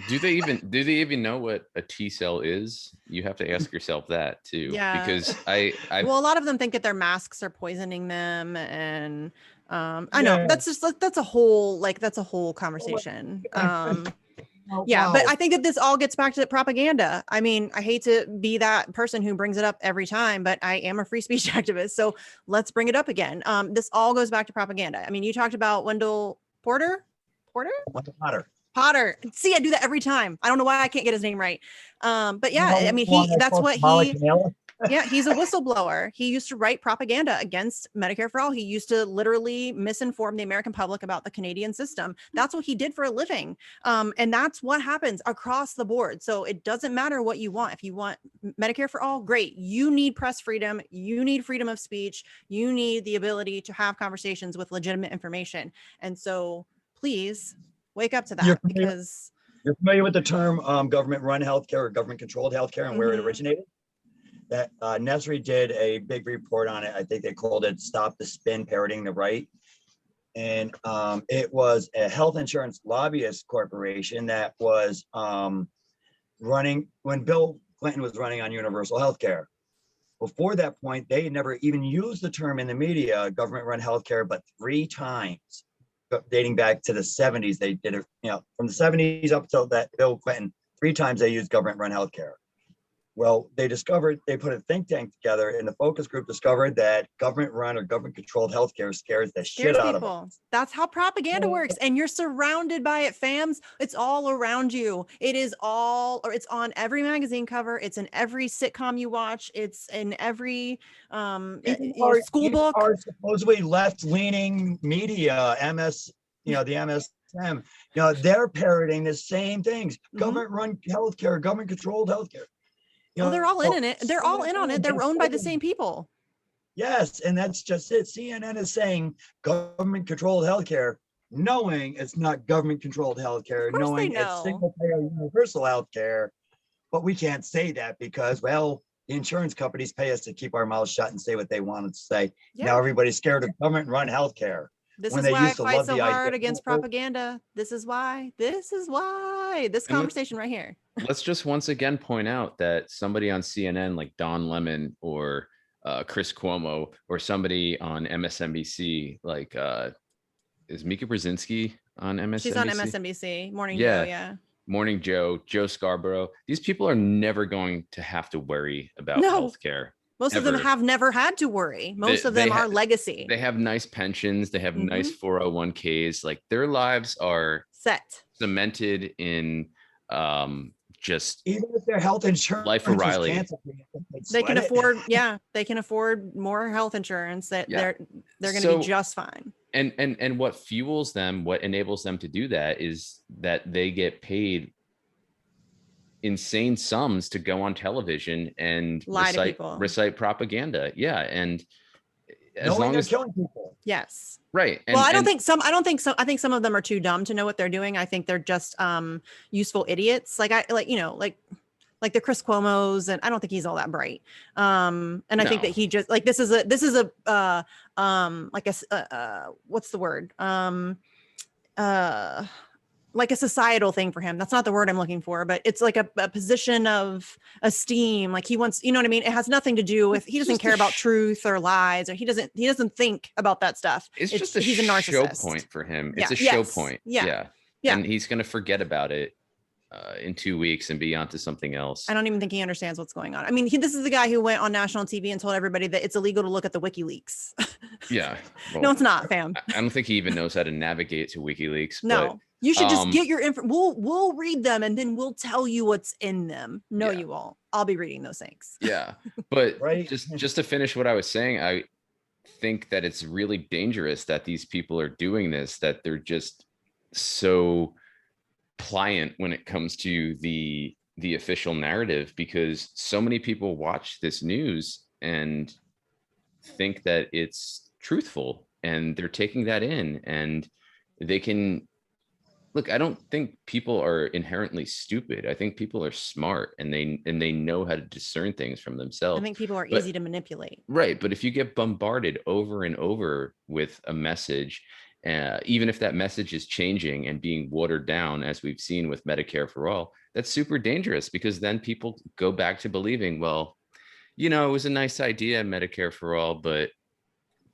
do they even know what a T cell is? You have to ask yourself that too. Yeah. Because I Well, a lot of them think that their masks are poisoning them, and I know Yeah. that's a whole conversation. Oh, Yeah, but wow. I think that this all gets back to propaganda. I mean, I hate to be that person who brings it up every time, but I am a free speech activist, so let's bring it up again. This all goes back to propaganda. I mean, you talked about Wendell Potter. See, I do that every time. I don't know why I can't get his name right. But yeah, I mean, yeah, he's a whistleblower. He used to write propaganda against Medicare for All. He used to literally misinform the American public about the Canadian system. That's what he did for a living. And that's what happens across the board. So it doesn't matter what you want. If you want Medicare for All, great. You need press freedom. You need freedom of speech. You need the ability to have conversations with legitimate information. And so please wake up to that, because You're familiar with the term government-run healthcare or government-controlled healthcare and where it Mhm. originated? That Nesri did a big report on it. I think they called it "Stop the Spin: Parroting the Right." And it was a health insurance lobbyist corporation that was running when Bill Clinton was running on universal health care. Before that point, they had never even used the term in the media, government-run healthcare, but 3 times, dating back to the 70s. They did it, you know, from the 70s up till that Bill Clinton, 3 times they used government-run healthcare. Well, they put a think tank together, and the focus group discovered that government-run or government-controlled healthcare scares the shit out of them. That's how propaganda works. And you're surrounded by it, fams. It's all around you. It's on every magazine cover. It's in every sitcom you watch. It's in every school book. Are supposedly left-leaning media, the MSM, they're parroting the same things. Mhm. Government-run healthcare, government-controlled healthcare. They're all in it. They're all in on it. They're owned by the same people. Yes, and that's just it. CNN is saying government-controlled healthcare, knowing it's not government-controlled Of healthcare, course they knowing it's know. single-payer universal healthcare. But we can't say that because, well, the insurance companies pay us to keep our mouths shut and say what they want to say. Yeah. Now everybody's scared of government run healthcare. This When is they why I used to fight love so the idea. hard against propaganda. This is why. This is why. This And conversation right here. let's just once again point out that somebody on CNN like Don Lemon or Chris Cuomo or somebody on MSNBC like is Mika Brzezinski on MSNBC? She's on MSNBC. Morning Joe. Yeah. Yeah. Morning Joe, Joe Scarborough. These people are never going to have to worry about No. healthcare. Most of them ever. have never had to worry. Most of them are legacy. They have nice pensions. They have nice 401ks. Like their lives are set, cemented in just even if their health insurance Life O'Reilly. cancer, they can afford. Yeah, they can afford more health insurance. That they're going to be just fine. And what fuels them, what enables them to do that is that they get paid insane sums to go on television and lie to people, recite propaganda. Yeah, and as long as killing people. Yes. Right. Well, I think some of them are too dumb to know what they're doing. I think they're just useful idiots. Like the Chris Cuomo's, and I don't think he's all that bright. And I think that he just like this is a what's the word? Like a societal thing for him. That's not the word I'm looking for, but it's like a position of esteem. Like he wants, you know what I mean? It has nothing to do with, he doesn't care about truth or lies, or he doesn't think about that stuff. It's just he's a narcissist. Show point for him. It's a show point. Yeah. And he's going to forget about it in 2 weeks and be onto something else. I don't even think he understands what's going on. I mean, this is the guy who went on national TV and told everybody that it's illegal to look at the WikiLeaks. Yeah. Well, no, it's not, fam. I don't think he even knows how to navigate to WikiLeaks. No. But, you should just get your info. We'll read them and then we'll tell you what's in them. No, you won't. I'll be reading those things. Yeah. But just to finish what I was saying, I think that it's really dangerous that these people are doing this, that they're just so pliant when it comes to the official narrative, because so many people watch this news and think that it's truthful and they're taking that in, and they can look. I don't think people are inherently stupid. I think people are smart and they know how to discern things from themselves. I think people are easy to manipulate. Right. But if you get bombarded over and over with a message, even if that message is changing and being watered down, as we've seen with Medicare for All, that's super dangerous, because then people go back to believing, well, it was a nice idea, Medicare for All, but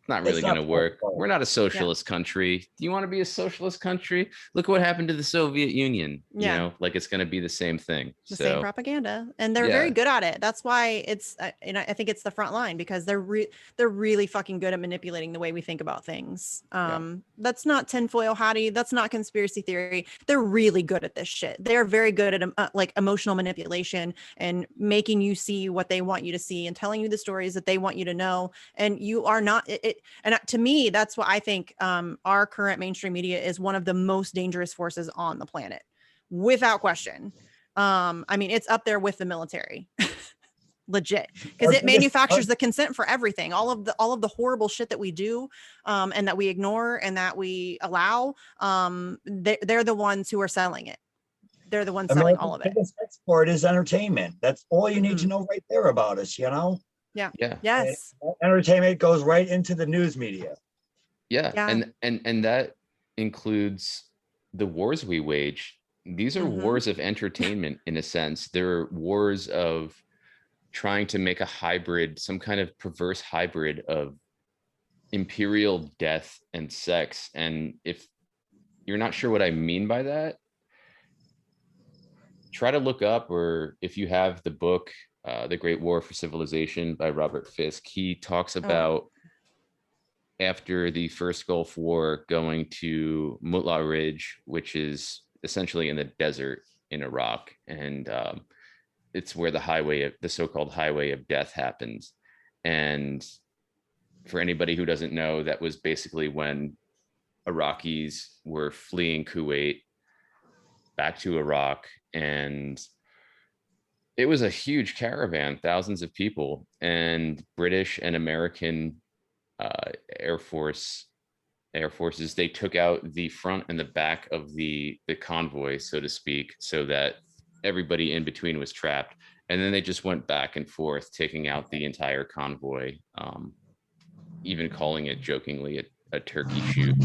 not really going to work. We're not a socialist country. Do you want to be a socialist country? Look what happened to the Soviet Union. You know, like it's going to be the same thing. The same propaganda, and they're very good at it. That's why it's, and I think it's the front line, because they're really fucking good at manipulating the way we think about things. That's not tinfoil hattie. That's not conspiracy theory. They're really good at this shit. They're very good at like emotional manipulation and making you see what they want you to see and telling you the stories that they want you to know. And you are not it. And to me, that's what I think our current mainstream media is one of the most dangerous forces on the planet, without question. I mean, it's up there with the military, legit, because it manufactures the consent for everything. All of the horrible shit that we do and that we ignore and that we allow. They're the ones who are selling it. They're the ones selling all of it. Biggest export is entertainment. That's all you need to know right there about us, Yeah. Yes. Entertainment goes right into the news media. Yeah. And that includes the wars we wage. These are wars of entertainment, in a sense. They're wars of trying to make a hybrid, some kind of perverse hybrid of imperial death and sex. And if you're not sure what I mean by that, try to look up, or if you have the book, The Great War for Civilization by Robert Fisk, he talks about after the first Gulf War going to Mutla Ridge, which is essentially in the desert in Iraq. And it's where the so-called highway of death happens. And for anybody who doesn't know, that was basically when Iraqis were fleeing Kuwait back to Iraq, and it was a huge caravan, thousands of people, and British and American uh, Air Forces, they took out the front and the back of the convoy, so to speak, so that everybody in between was trapped. And then they just went back and forth, taking out the entire convoy, even calling it jokingly a turkey shoot.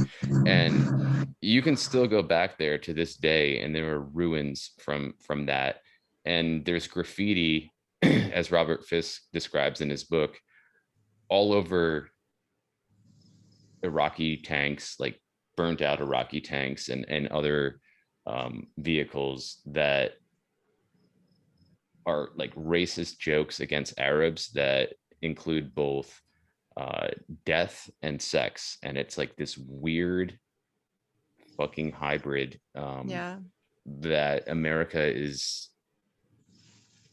And you can still go back there to this day, and there are ruins from that. And there's graffiti, as Robert Fisk describes in his book, all over Iraqi tanks, like burnt out Iraqi tanks and other vehicles that are like racist jokes against Arabs that include both death and sex. And it's like this weird fucking hybrid Yeah. that America is,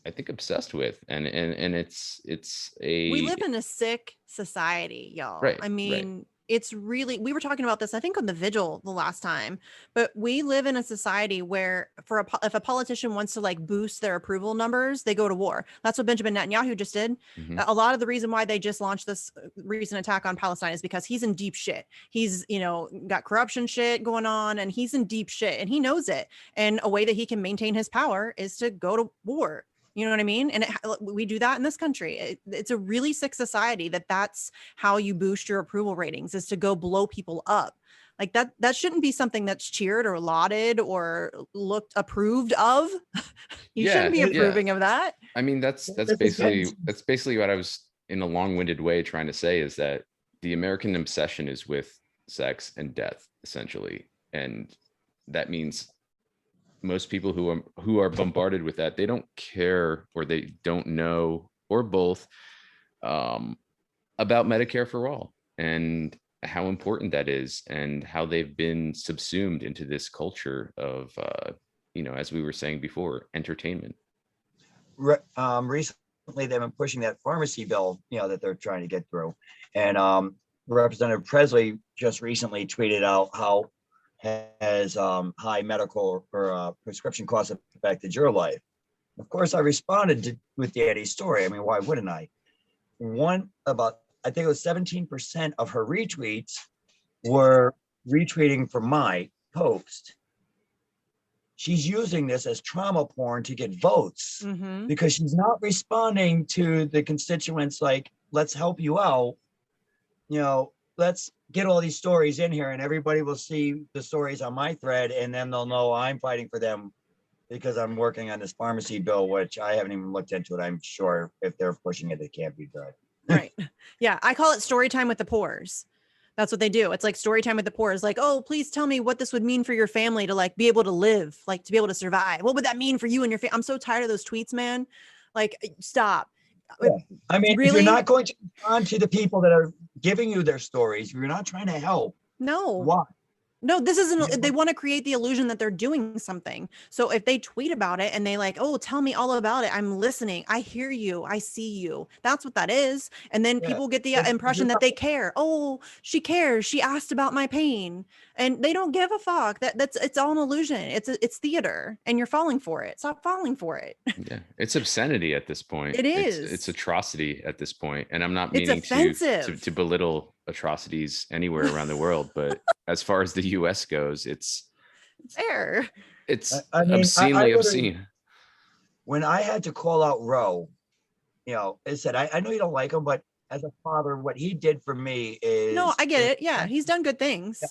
I think, obsessed with. And it's We a live in a sick society, y'all. Right, I right. mean, it's really, we were talking about this, I think, on the vigil the last time, but we live in a society where if a politician wants to like boost their approval numbers, they go to war. That's what Benjamin Netanyahu just did. Mhm. A lot of the reason why they just launched this recent attack on Palestine is because he's in deep shit. He's, got corruption shit going on, and he's in deep shit, and he knows it. And a way that he can maintain his power is to go to war. You know what I mean? And we do that in this country. It's a really sick society that's how you boost your approval ratings, is to go blow people up. Like that shouldn't be something that's cheered or lauded or looked approved of. You shouldn't be Yeah. approving of that. I mean, that's This is basically what I was, in a long-winded way, trying to say, is that the American obsession is with sex and death, essentially. And that means most people who are bombarded with that, they don't care, or they don't know, or both, about Medicare for all and how important that is, and how they've been subsumed into this culture of as we were saying before, entertainment. Recently they've been pushing that pharmacy bill, that they're trying to get through. And Representative Presley just recently tweeted out how has high medical or prescription costs affected your life. Of course, I responded with Daddy's story. I mean, why wouldn't I? I think it was 17% of her retweets were retweeting from my post. She's using this as trauma porn to get votes, because she's not responding to the constituents like, let's help you out. Let's get all these stories in here, and everybody will see the stories on my thread, and then they'll know I'm fighting for them because I'm working on this pharmacy bill, which I haven't even looked into it. I'm sure if they're pushing it, it can't be good. Right. Yeah. I call it story time with the poors. That's what they do. It's like story time with the poor is like, oh, please tell me what this would mean for your family to like be able to live, like to be able to survive. What would that mean for you and your family? I'm so tired of those tweets, man. Like, stop. Yeah. I mean, really? If you're not going to respond to the people that are giving you their stories, you're not trying to help. No. Why? No, this isn't, they want to create the illusion that they're doing something. So if they tweet about it and they like, oh, tell me all about it, I'm listening, I hear you, I see you. That's what that is. And then people get the impression that they care. Oh, she cares. She asked about my pain. And they don't give a fuck. It's all an illusion. It's theater, and you're falling for it. Stop falling for it. Yeah, it's obscenity at this point. It is. It's atrocity at this point. And I'm not It's meaning offensive. to belittle atrocities anywhere around the world, but as far as the US goes, it's fair. It's obscenely obscene. When I had to call out Roe, it said, I know you don't like him, but as a father, what he did for me is... No, I get it. Yeah, he's done good things.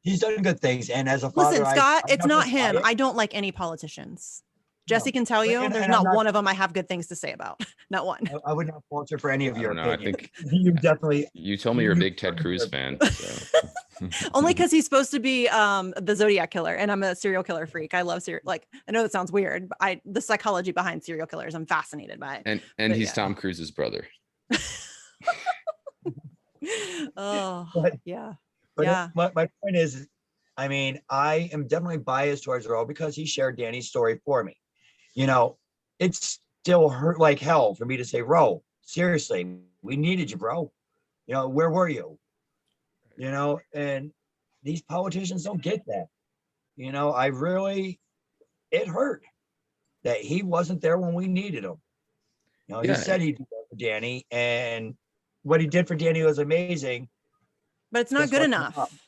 He's done good things. And as a father... Listen, Scott, it's not him. I don't like any politicians. Jesse can tell you, there's not one of them I have good things to say about. Not one. I would not falter for any of your opinions. I think you definitely... You told me you're a big Ted Cruz fan. So. Only because he's supposed to be the Zodiac killer, and I'm a serial killer freak. I love I know that sounds weird, but the psychology behind serial killers, I'm fascinated by it. And he's Tom Cruise's brother. Oh, yeah. But yeah. My point is, I mean, I am definitely biased towards Roe because he shared Danny's story for me. It's still hurt like hell for me to say, Roe, seriously, we needed you, bro. Where were you? And these politicians don't get that. It hurt. that he wasn't there when we needed him. You know, he Yeah. said he'd do that for Danny, and what he did for Danny was amazing. But it's not Just good wasn't enough. enough.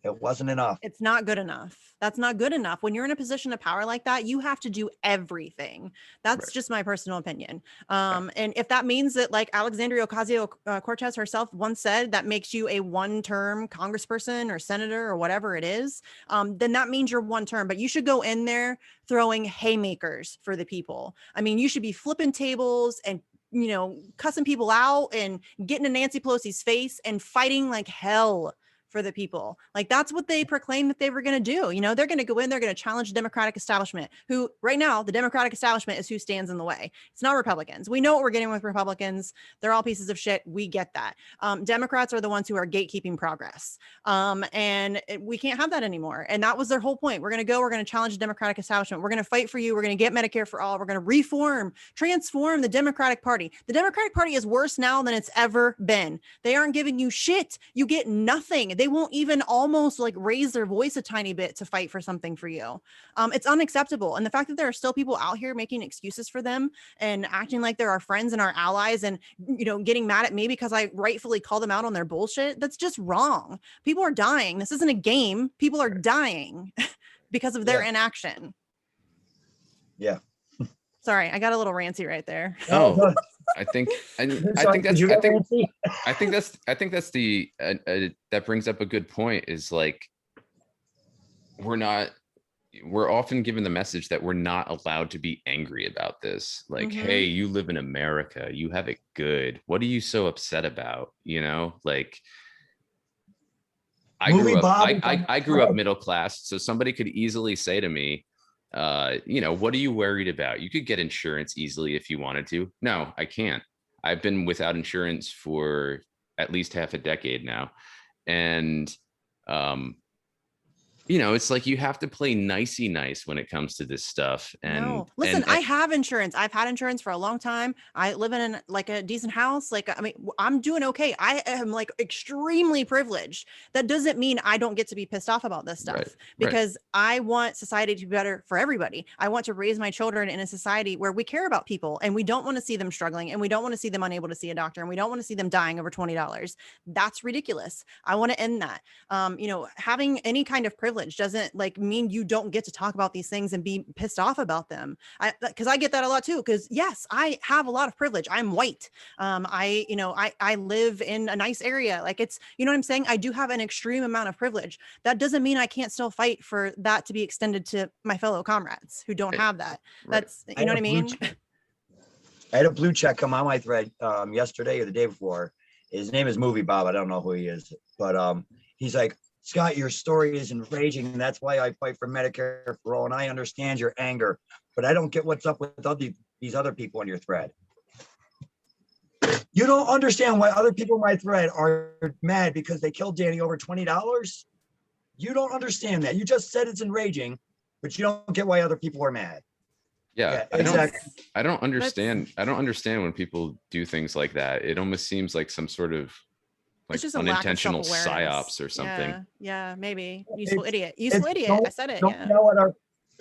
It wasn't enough. It's not good enough. That's not good enough. When you're in a position of power like that, you have to do everything. That's Right. just my personal opinion. And if that means that, like Alexandria Ocasio-Cortez herself once said, that makes you a one-term congressperson or senator or whatever it is, then that means you're one term. But you should go in there throwing haymakers for the people. I mean, you should be flipping tables and, you know, cussing people out and getting in Nancy Pelosi's face and fighting like hell for the people. Like, that's what they proclaimed that they were going to do. You know, they're going to go in, they're going to challenge the Democratic establishment, who right now, the Democratic establishment is who stands in the way. It's not Republicans. We know what we're getting with Republicans. They're all pieces of shit. We get that. Democrats are the ones who are gatekeeping progress. We can't have that anymore. And that was their whole point. We're going to challenge the Democratic establishment. We're going to fight for you. We're going to get Medicare for all. We're going to transform the Democratic Party. The Democratic Party is worse now than it's ever been. They aren't giving you shit. You get nothing. They won't even almost like raise their voice a tiny bit to fight for something for you. It's unacceptable. And the fact that there are still people out here making excuses for them and acting like they're our friends and our allies and, you know, getting mad at me because I rightfully call them out on their bullshit, that's just wrong. People are dying. This isn't a game. People are dying because of their inaction. Yeah. Sorry, I got a little rancy right there. Oh, I think that's the that brings up a good point, is like, we're often given the message that we're not allowed to be angry about this. Like, hey, you live in America, you have it good. What are you so upset about? You know, like, I grew up middle class, so somebody could easily say to me, you know, what are you worried about? You could get insurance easily if you wanted to. No, I can't. I've been without insurance for at least half a decade now. And, you know, it's like you have to play nicey nice when it comes to this stuff. And no, listen, I have insurance. I've had insurance for a long time. I live in like a decent house. Like, I mean, I'm doing okay. I am like extremely privileged. That doesn't mean I don't get to be pissed off about this stuff, because I want society to be better for everybody. I want to raise my children in a society where we care about people and we don't want to see them struggling and we don't want to see them unable to see a doctor and we don't want to see them dying over $20. That's ridiculous. I want to end that. You know, having any kind of privilege doesn't like mean you don't get to talk about these things and be pissed off about them. Because I get that a lot too. Because yes, I have a lot of privilege. I'm white. I live in a nice area. Like, it's, you know what I'm saying? I do have an extreme amount of privilege. That doesn't mean I can't still fight for that to be extended to my fellow comrades who don't have that. That's, you know what I mean? I had a blue check come on my thread yesterday or the day before. His name is Movie Bob. I don't know who he is, but he's like, Scott, your story is enraging, and that's why I fight for Medicare for all. And I understand your anger, but I don't get what's up with these other people on your thread. You don't understand why other people on my thread are mad because they killed Danny over $20. You don't understand that. You just said it's enraging, but you don't get why other people are mad. Yeah, exactly. I don't understand when people do things like that. It almost seems like some sort of like just unintentional psyops or something. Yeah, maybe. Useful idiot. I said it.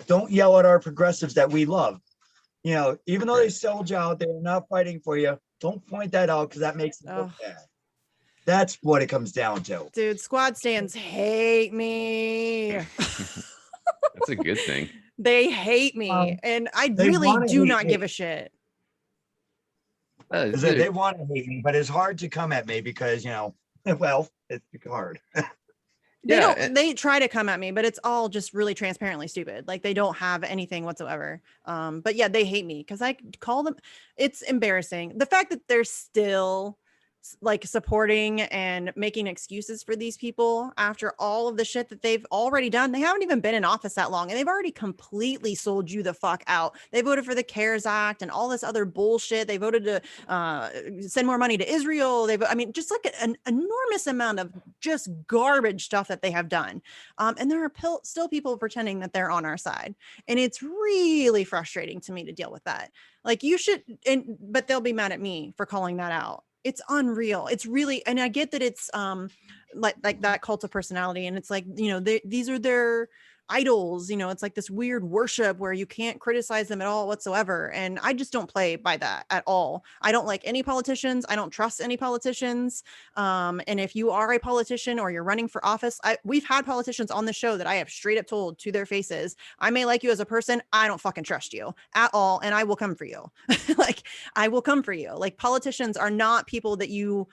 Don't yell at our progressives that we love. You know, even though they sold you out, they're not fighting for you. Don't point that out because that makes it look bad. That's what it comes down to. Dude, squad stands hate me. That's a good thing. They hate me, and I really do not give a shit. They want to hate me, but it's hard to come at me because, you know, well, it's hard. They try to come at me, but it's all just really transparently stupid. Like, they don't have anything whatsoever. But yeah, they hate me because I call them. It's embarrassing. The fact that they're still like supporting and making excuses for these people after all of the shit that they've already done. They haven't even been in office that long and they've already completely sold you the fuck out. They voted for the CARES Act and all this other bullshit. They voted to send more money to Israel. Just like an enormous amount of just garbage stuff that they have done. And there are still people pretending that they're on our side. And it's really frustrating to me to deal with that. Like, you should, but they'll be mad at me for calling that out. It's unreal. It's really, and I get that it's like that cult of personality, and it's like, you know, these are their idols, it's like this weird worship where you can't criticize them at all whatsoever. And I just don't play by that at all. I don't like any politicians. I don't trust any politicians. And if you are a politician or you're running for office, we've had politicians on the show that I have straight up told to their faces, I may like you as a person, I don't fucking trust you at all, and I will come for you. Like, I will come for you. Like, politicians are not people that you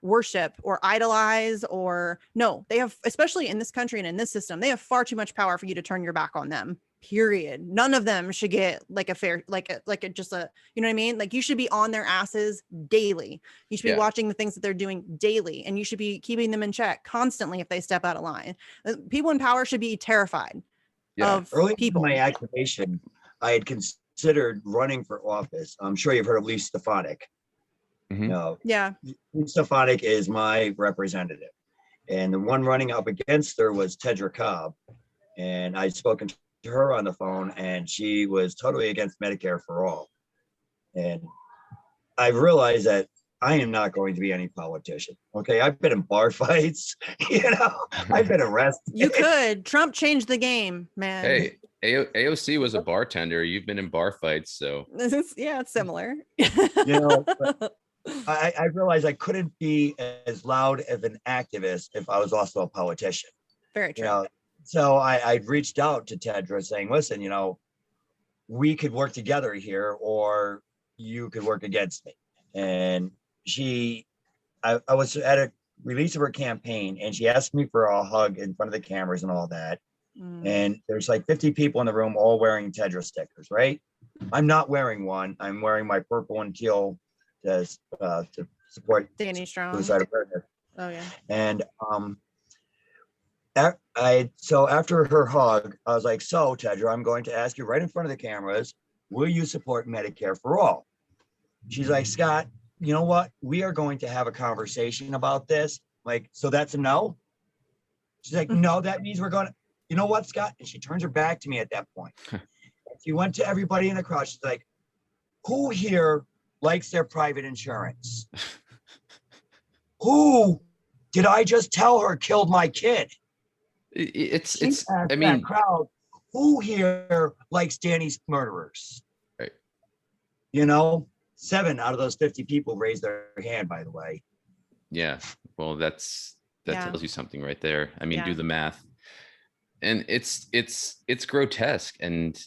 worship or idolize, or no, they have, especially in this country and in this system, they have far too much power for you to turn your back on them. Period. None of them should get like a fair, just a, you know what I mean? Like, you should be on their asses daily. You should be watching the things that they're doing daily, and you should be keeping them in check constantly if they step out of line. People in power should be terrified of early people. in my activation, I had considered running for office. I'm sure you've heard of Lee Stefanik. Mhm. Yeah. Lee Stefanik is my representative. And the one running up against her was Tedra Cobb. And I'd spoken to her on the phone, and she was totally against Medicare for all. And I realized that I am not going to be any politician. Okay, I've been in bar fights, I've been arrested. You could. Trump changed the game, man. Hey, AOC was a bartender. You've been in bar fights, so Yeah, it's similar. But I realized I couldn't be as loud of an activist if I was also a politician. Very true. So I reached out to Tedra saying, listen, we could work together here, or you could work against me. And I was at a release of her campaign, and she asked me for a hug in front of the cameras and all that. And there's like 50 people in the room all wearing Tedra stickers, right? I'm not wearing one. I'm wearing my purple and teal to support Danny Strong. suicide awareness. Oh yeah. And so after her hug, I was like, so Tedra, I'm going to ask you right in front of the cameras, will you support Medicare for all? She's like, Scott, you know what? We are going to have a conversation about this. Like, so that's a no? She's like, no, that means we're going to, you know what, Scott? And she turns her back to me at that point. She went to everybody in the crowd. She's like, who here likes their private insurance? Who did I just tell her killed my kid? I mean, crowd, who here likes Danny's murderers? Right. 7 out of those 50 people raised their hand, by the way. Yeah. Well, that tells you something right there. I mean, do the math. And it's grotesque. And,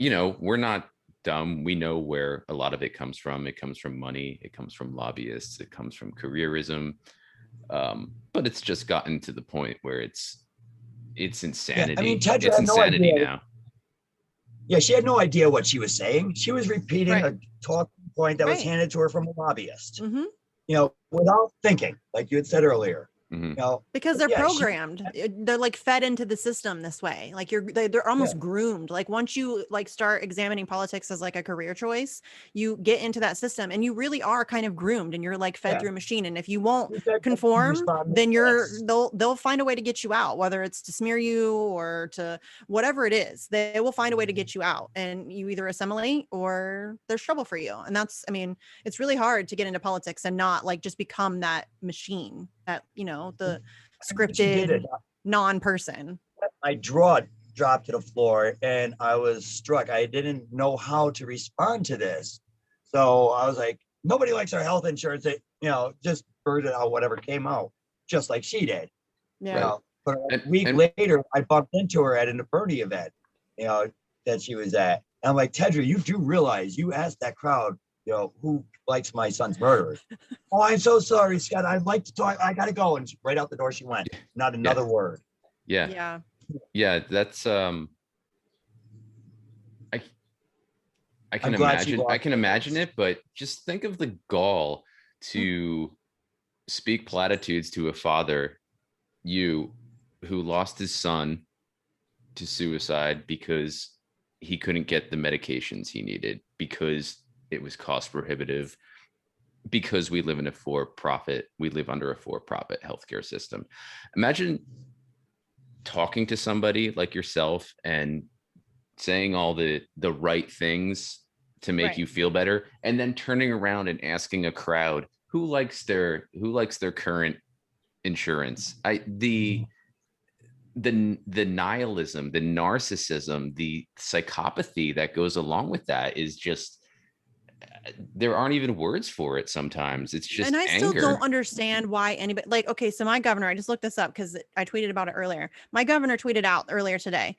we're not dumb. We know where a lot of it comes from. It comes from money. It comes from lobbyists. It comes from careerism. But it's just gotten to the point where it's insanity. Yeah, I mean, Tedra it's had no insanity idea. now. Yeah, she had no idea what she was saying. She was repeating a talking point that was handed to her from a lobbyist, without thinking, like you had said earlier. Because they're programmed. They're like fed into the system this way. Like they're almost groomed. Like, once you start examining politics as like a career choice, you get into that system, and you really are kind of groomed, and you're like fed through a machine. And if you won't conform, then they'll find a way to get you out, whether it's to smear you or to whatever it is. They will find a way to get you out, and you either assimilate or there's trouble for you. And it's really hard to get into politics and not just become that machine, that the scripted non-person. My jaw dropped to the floor, and I was struck. I didn't know how to respond to this, so I was like, nobody likes our health insurance. Just blurted out whatever came out, just like she did. But a week later, I bumped into her at an Bernie event that she was at, and I'm like, Tedra, you do realize you asked that crowd who likes my son's murderers? Oh, I'm so sorry, Scott. I'd like to talk. I gotta go. And right out the door she went. Not another word. Yeah. That's I can imagine. I can imagine it, but just think of the gall to speak platitudes to a father, who lost his son to suicide because he couldn't get the medications he needed, because it was cost prohibitive, because we live under a for-profit healthcare system. Imagine talking to somebody like yourself and saying all the right things to make you feel better, and then turning around and asking a crowd who likes their current insurance. the nihilism, the narcissism, the psychopathy that goes along with that is just, there aren't even words for it sometimes. It's just and I still anger. don't understand why anybody, like, okay, so my governor, I just looked this up because I tweeted about it earlier. My governor tweeted out earlier today,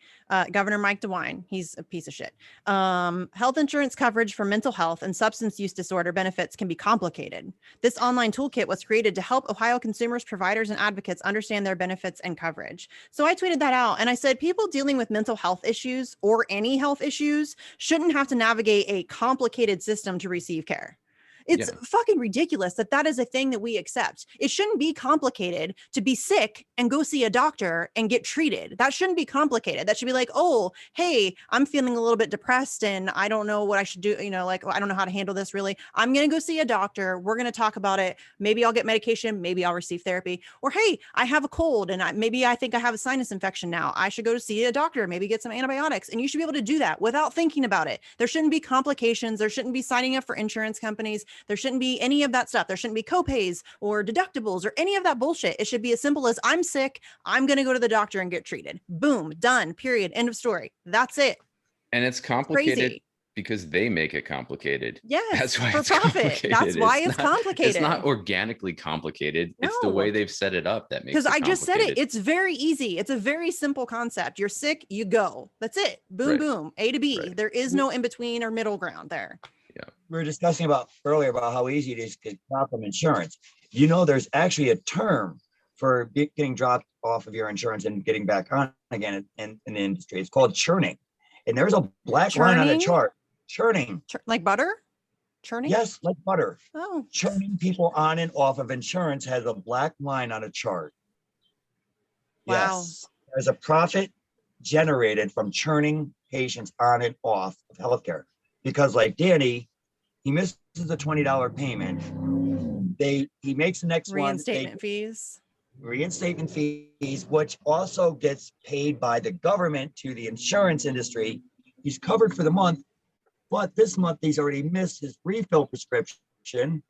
Governor Mike DeWine, he's a piece of shit. Health insurance coverage for mental health and substance use disorder benefits can be complicated. This online toolkit was created to help Ohio consumers, providers, and advocates understand their benefits and coverage. So I tweeted that out and I said, people dealing with mental health issues or any health issues shouldn't have to navigate a complicated system to receive care. It's fucking ridiculous that that is a thing that we accept. It shouldn't be complicated to be sick and go see a doctor and get treated. That shouldn't be complicated. That should be like, oh, hey, I'm feeling a little bit depressed and I don't know what I should do. You know, like, I don't know how to handle this really. I'm going to go see a doctor. We're going to talk about it. Maybe I'll get medication. Maybe I'll receive therapy. Or, hey, I have a cold and maybe I think I have a sinus infection now. I should go to see a doctor, maybe get some antibiotics. And you should be able to do that without thinking about it. There shouldn't be complications. There shouldn't be signing up for insurance companies. There shouldn't be any of that stuff. There shouldn't be copays or deductibles or any of that bullshit. It should be as simple as, I'm sick. I'm going to go to the doctor and get treated. Boom, done, period, end of story. That's it. And it's complicated Crazy. because they make it complicated. Yes, that's why for it's profit. complicated. That's why it's not, complicated. It's not organically complicated. It's the No. way they've set it up that makes it Because I just said it. complicated. It's very easy. It's a very simple concept. You're sick, you go. That's it. Boom, Right. boom, A to B. Right. There is no in between or middle ground there. We were discussing earlier about how easy it is to get dropped from insurance. You know, there's actually a term for getting dropped off of your insurance and getting back on again in the industry. It's called churning. And there's a black line on a Churning? chart. Churning. Like butter? Churning? Yes, like butter. Oh, Churning people on and off of insurance has a black line on a chart. Wow. Yes. There's a profit generated from churning patients on and off of healthcare. Because like Danny, he misses a $20 payment. He makes the next reinstatement fees. Reinstatement fees, which also gets paid by the government to the insurance industry. He's covered for the month, but this month he's already missed his refill prescription.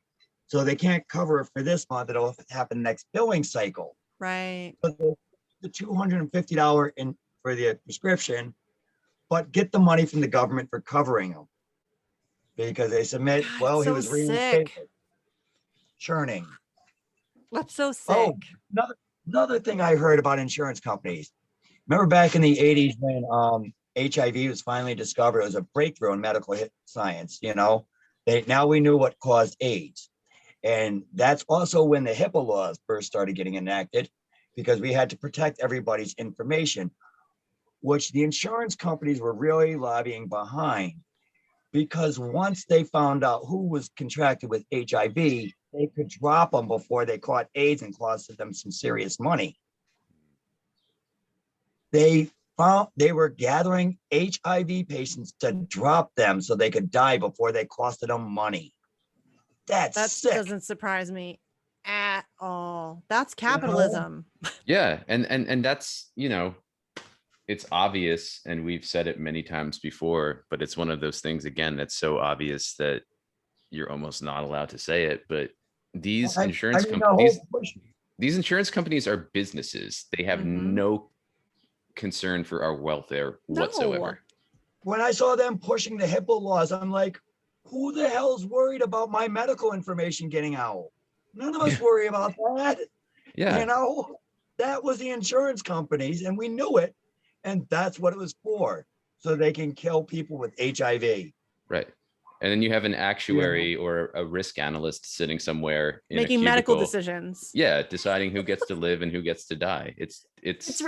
So they can't cover it for this month. It'll happen next billing cycle. Right. So the $250 for the prescription, but get the money from the government for covering them. Because they submit, God, well, he so was reinstated. sick. Churning. That's so sick. Oh, another thing I heard about insurance companies. Remember back in the 80s when HIV was finally discovered? It was a breakthrough in medical science, you know. Now we knew what caused AIDS. And that's also when the HIPAA laws first started getting enacted, because we had to protect everybody's information, which the insurance companies were really lobbying behind. Because once they found out who was contracted with HIV, they could drop them before they caught AIDS and costed them some serious money. They were gathering HIV patients to drop them so they could die before they costed them money. That sick. Doesn't surprise me at all. That's capitalism. Yeah, and that's, you know, it's obvious, and we've said it many times before, but it's one of those things, again, that's so obvious that you're almost not allowed to say it. But these insurance companies are businesses. They have no concern for our welfare whatsoever. When I saw them pushing the HIPAA laws, I'm like, who the hell's worried about my medical information getting out? None of us worry about that. Yeah. You know, that was the insurance companies, and we knew it. And that's what it was for, so they can kill people with HIV. Right. And then you have an actuary or a risk analyst sitting somewhere in making a medical cubicle, decisions. Yeah, deciding who gets to live and who gets to die. It's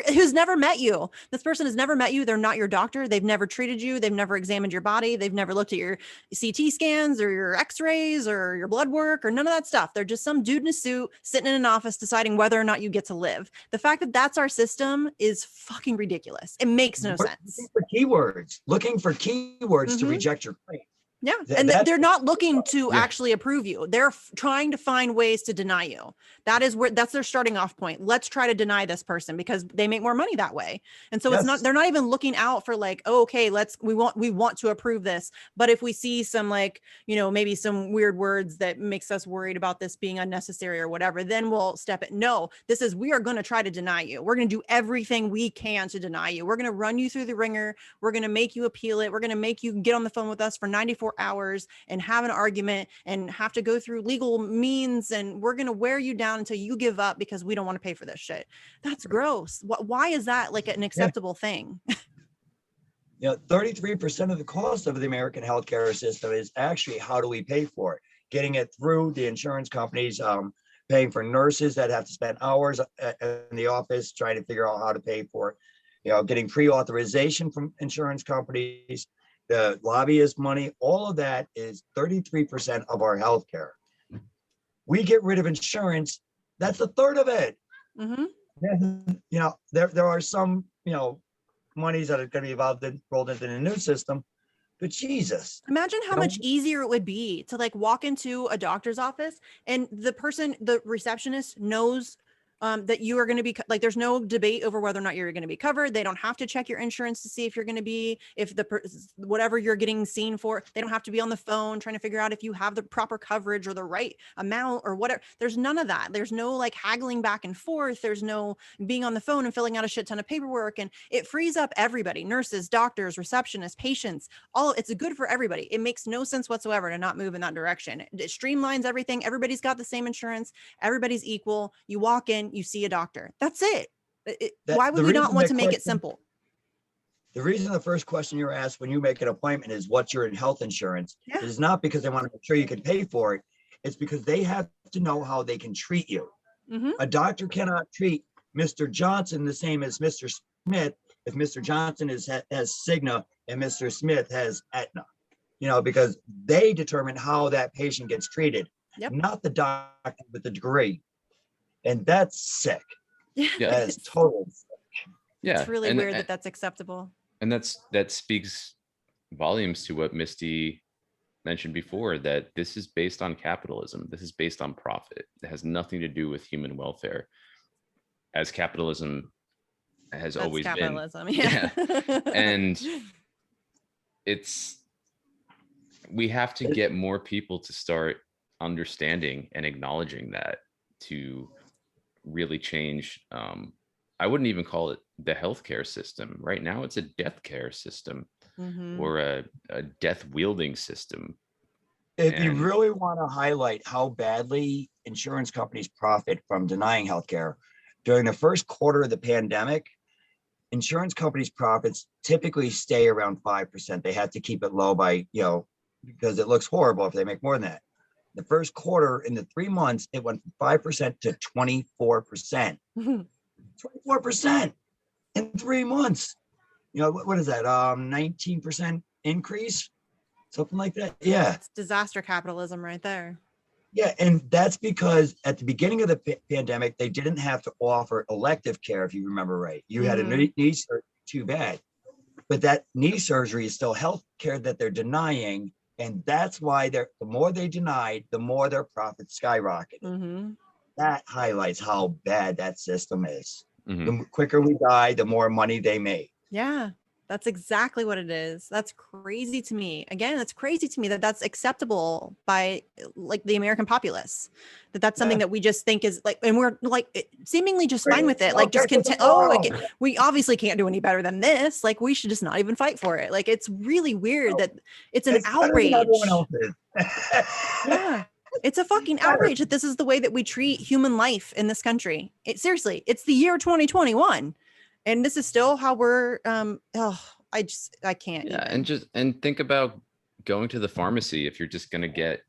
who's never met you. This person has never met you. They're not your doctor. They've never treated you. They've never examined your body. They've never looked at your CT scans or your x-rays or your blood work or none of that stuff. They're just some dude in a suit sitting in an office deciding whether or not you get to live. The fact that that's our system is fucking ridiculous. It makes no sense. Looking for keywords to reject your claim. Yeah. That- And that's they're not looking to Yeah. actually approve you. They're trying to find ways to deny you. That's their starting off point. Let's try to deny this person because they make more money that way. And so Yes. they're not even looking out for like, oh, okay, we want to approve this. But if we see some like, maybe some weird words that makes us worried about this being unnecessary or whatever, then we'll step it. No, we are going to try to deny you. We're going to do everything we can to deny you. We're going to run you through the ringer. We're going to make you appeal it. We're going to make you get on the phone with us for 94 hours and have an argument and have to go through legal means. And we're going to wear you down until you give up because we don't want to pay for this shit. That's gross. Why is that like an acceptable thing? 33% of the cost of the American healthcare system is actually how do we pay for it? Getting it through the insurance companies, paying for nurses that have to spend hours in the office trying to figure out how to pay for it, getting pre-authorization from insurance companies, the lobbyist money, all of that is 33% of our healthcare. We get rid of insurance, that's a third of it. Mm-hmm. There are some, monies that are going to be rolled into the new system, but Jesus. Imagine how much easier it would be to like walk into a doctor's office and the receptionist knows that you are going to be like, there's no debate over whether or not you're going to be covered. They don't have to check your insurance to see if you're going to be, if whatever you're getting seen for, they don't have to be on the phone trying to figure out if you have the proper coverage or the right amount or whatever. There's none of that. There's no like haggling back and forth. There's no being on the phone and filling out a shit ton of paperwork, and it frees up everybody, nurses, doctors, receptionists, patients, it's good for everybody. It makes no sense whatsoever to not move in that direction. It streamlines everything. Everybody's got the same insurance. Everybody's equal. You walk in, you see a doctor. That's it. Why would we not want to make it simple? The reason the first question you're asked when you make an appointment is what's your health insurance is not because they want to make sure you can pay for it. It's because they have to know how they can treat you. Mm-hmm. A doctor cannot treat Mr. Johnson the same as Mr. Smith if Mr. Johnson has Cigna and Mr. Smith has Aetna, because they determine how that patient gets treated, not the doctor with the degree. And that's sick. Yeah. That is totally sick. Yeah. It's really weird that that's acceptable. And that speaks volumes to what Misty mentioned before, that this is based on capitalism. This is based on profit. It has nothing to do with human welfare, as capitalism has That's always capitalism. been. Yeah. And we have to get more people to start understanding and acknowledging that to really change. I wouldn't even call it the healthcare system. Right now, it's a death care system, Mm-hmm. or a death wielding system. If you really want to highlight how badly insurance companies profit from denying healthcare, during the first quarter of the pandemic, insurance companies' profits typically stay around 5%. They have to keep it low by, because it looks horrible if they make more than that. The first quarter, in the 3 months, it went from 5% to 24%. 24% in 3 months. What is that? 19% increase, something like that. Yeah. It's disaster capitalism right there. Yeah, and that's because at the beginning of the pandemic, they didn't have to offer elective care, if you remember right. You had a knee surgery, too bad. But that knee surgery is still health care that they're denying. And that's why the more they denied, the more their profits skyrocketed. Mm-hmm. That highlights how bad that system is. Mm-hmm. The quicker we die, the more money they make. Yeah, that's exactly what it is. That's crazy to me. Again, that's crazy to me that that's acceptable by like the American populace. That's something that we just think is like, and we're like seemingly just fine with it. Like just we obviously can't do any better than this. Like we should just not even fight for it. Like it's really weird that it's an outrage. Yeah. It's a fucking outrage that this is the way that we treat human life in this country. Seriously, it's the year 2021. And this is still how we're, I can't. Yeah. Even. And think about going to the pharmacy. If you're just going to get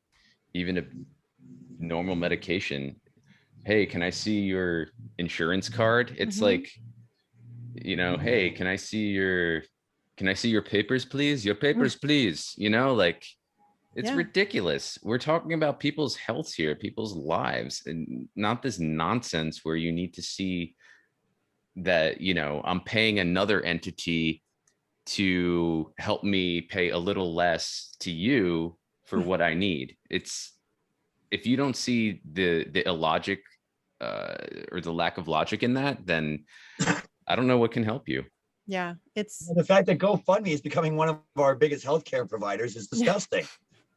even a normal medication, hey, can I see your insurance card? It's like, hey, can I see your papers, please? Your papers, please. It's ridiculous. We're talking about people's health here, people's lives, and not this nonsense where you need to see that, I'm paying another entity to help me pay a little less to you for what I need. It's, if you don't see the illogic or the lack of logic in that, then I don't know what can help you. Yeah, it's The fact that GoFundMe is becoming one of our biggest healthcare providers is disgusting.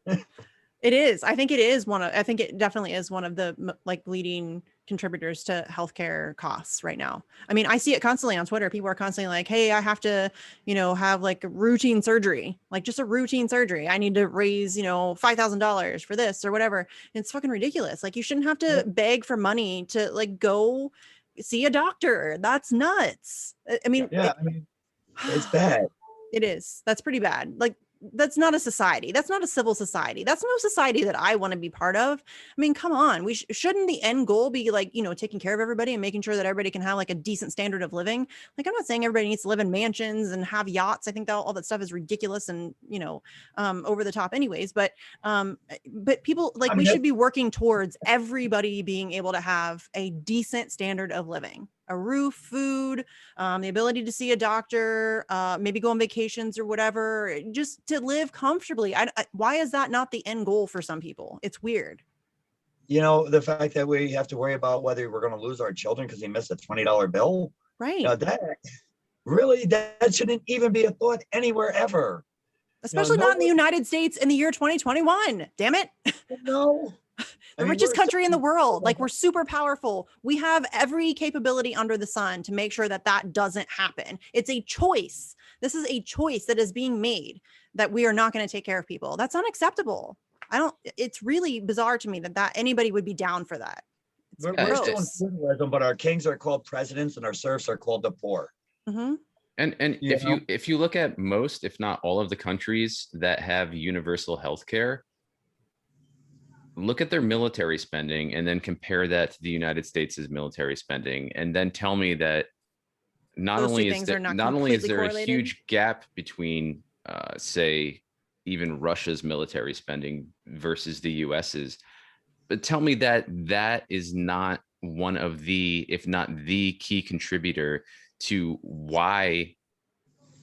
it is. I think it is I think it definitely is one of the like leading contributors to healthcare costs right now. I mean, I see it constantly on Twitter. People are constantly like, hey, I have to, have like routine surgery, like just a routine surgery. I need to raise, $5,000 for this or whatever. And it's fucking ridiculous. Like you shouldn't have to beg for money to like go see a doctor. That's nuts. I mean, Yeah, it's bad. It is. That's pretty bad. Like that's not a society. That's not a civil society. That's no society that I want to be part of. I mean, come on. We shouldn't the end goal be like, taking care of everybody and making sure that everybody can have like a decent standard of living. Like, I'm not saying everybody needs to live in mansions and have yachts. I think that all that stuff is ridiculous and, over the top anyways, but people like we should be working towards everybody being able to have a decent standard of living. A roof, food, the ability to see a doctor, maybe go on vacations or whatever, just to live comfortably. Why is that not the end goal for some people? It's weird. The fact that we have to worry about whether we're going to lose our children because they missed a $20 bill. Right. That shouldn't even be a thought anywhere ever. Especially not in the United States in the year 2021. Damn it. No. The richest country in the world. Like we're super powerful. We have every capability under the sun to make sure that that doesn't happen. It's a choice. This is a choice that is being made that we are not going to take care of people. That's unacceptable. It's really bizarre to me that anybody would be down for that. We're still in feudalism, but our kings are called presidents and our serfs are called the poor. Mm-hmm. And if you look at most, if not all of the countries that have universal health care, look at their military spending and then compare that to the United States' military spending, and then tell me that not only is there a huge gap between, say, even Russia's military spending versus the US's, but tell me that that is not one of the, if not the key contributor to why,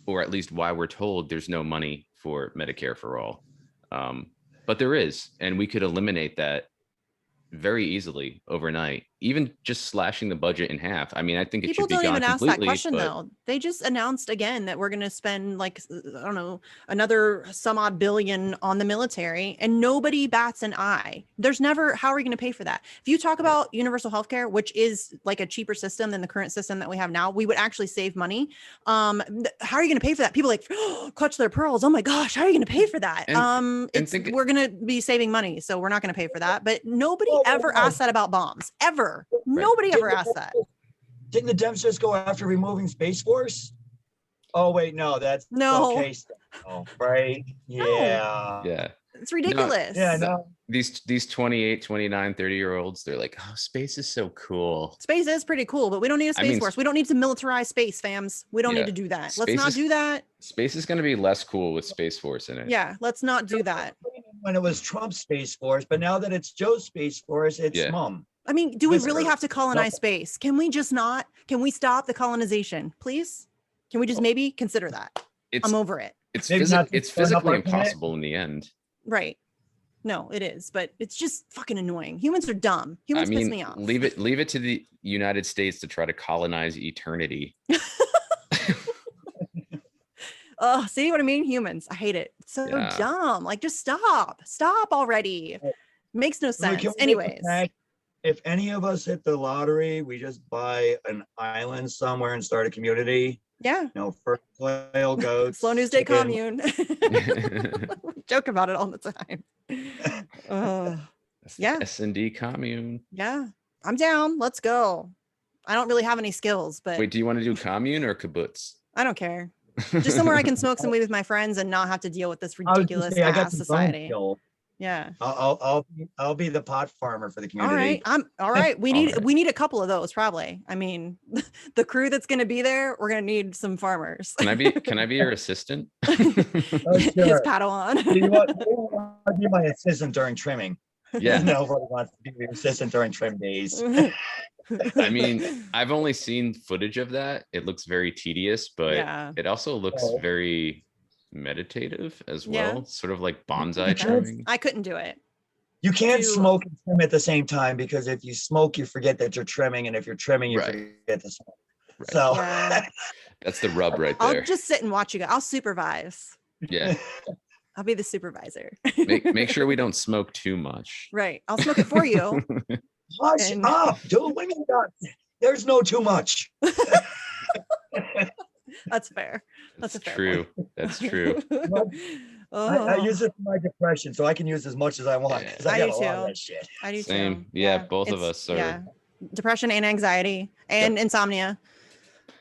or at least why we're told there's no money for Medicare for all. But there is, and we could eliminate that very easily overnight, even just slashing the budget in half. I mean, I think it People should be don't gone even ask that completely, question but though. They just announced again that we're going to spend like, I don't know, another some odd billion on the military, and nobody bats an eye. There's never, how are we going to pay for that? If you talk about universal healthcare, which is like a cheaper system than the current system that we have now, we would actually save money. How are you going to pay for that? People like clutch their pearls. Oh my gosh, how are you going to pay for that? We're going to be saving money, so we're not going to pay for that. But nobody ever asked that about bombs, ever. Right. Nobody ever asked that. Didn't the Dems just go after removing Space Force? Oh wait, no, that's okay. Oh, right? Yeah. yeah, It's ridiculous. No. These 28, 29, 30-year-olds, they're like, oh, space is so cool. Space is pretty cool, but we don't need a space force. We don't need to militarize space, fams. We don't need to do that. Let's not do that. Space is going to be less cool with Space Force in it. Yeah, let's not do that. When it was Trump's Space Force, but now that it's Joe's Space Force, it's mom. I mean, do we really have to colonize space? Can we just not? Can we stop the colonization, please? Can we just maybe consider that? I'm over it. It's physically impossible in the end. Right. No, it is, but it's just fucking annoying. Humans are dumb. Humans piss me off. Leave it to the United States to try to colonize eternity. Oh, see what I mean? Humans. I hate it. It's so dumb. Like, just stop. Stop already. Makes no sense. Anyways. If any of us hit the lottery, we just buy an island somewhere and start a community. Yeah. First oil goats. Slow news day commune. Joke about it all the time. Yeah. S&D commune. Yeah. I'm down. Let's go. I don't really have any skills, but wait, do you want to do commune or kibbutz? I don't care. Just somewhere I can smoke some weed with my friends and not have to deal with this ridiculous ass society. Yeah. I'll be the pot farmer for the community. All right. We need a couple of those probably. I mean, the crew that's going to be there, we're going to need some farmers. Can I be your assistant? His Padawan. You want to be my assistant during trimming? Yeah. Nobody wants to be your assistant during trim days. I mean, I've only seen footage of that. It looks very tedious, but Yeah. it also looks Oh. very meditative as Yeah. well, sort of like It bonsai does. trimming. I couldn't do it. You can't Do- smoke and trim at the same time, because if you smoke, you forget that you're trimming, and if you're trimming, you Right. forget to smoke. Right. So Yeah. That's the rub right I'll there. just sit and watch you guys. I'll supervise. Yeah. I'll be the supervisor. Make sure we don't smoke too much. Right. I'll smoke it for you. hush And- up, dude. What do you mean not? There's no too much. That's fair. That's a fair true. point. That's true. I use Oh, it for my depression, so I can use as much as I want, because I I got do a lot of too. that shit. I do Same. too. Yeah, both of It's- us are. Yeah. Depression and anxiety and insomnia.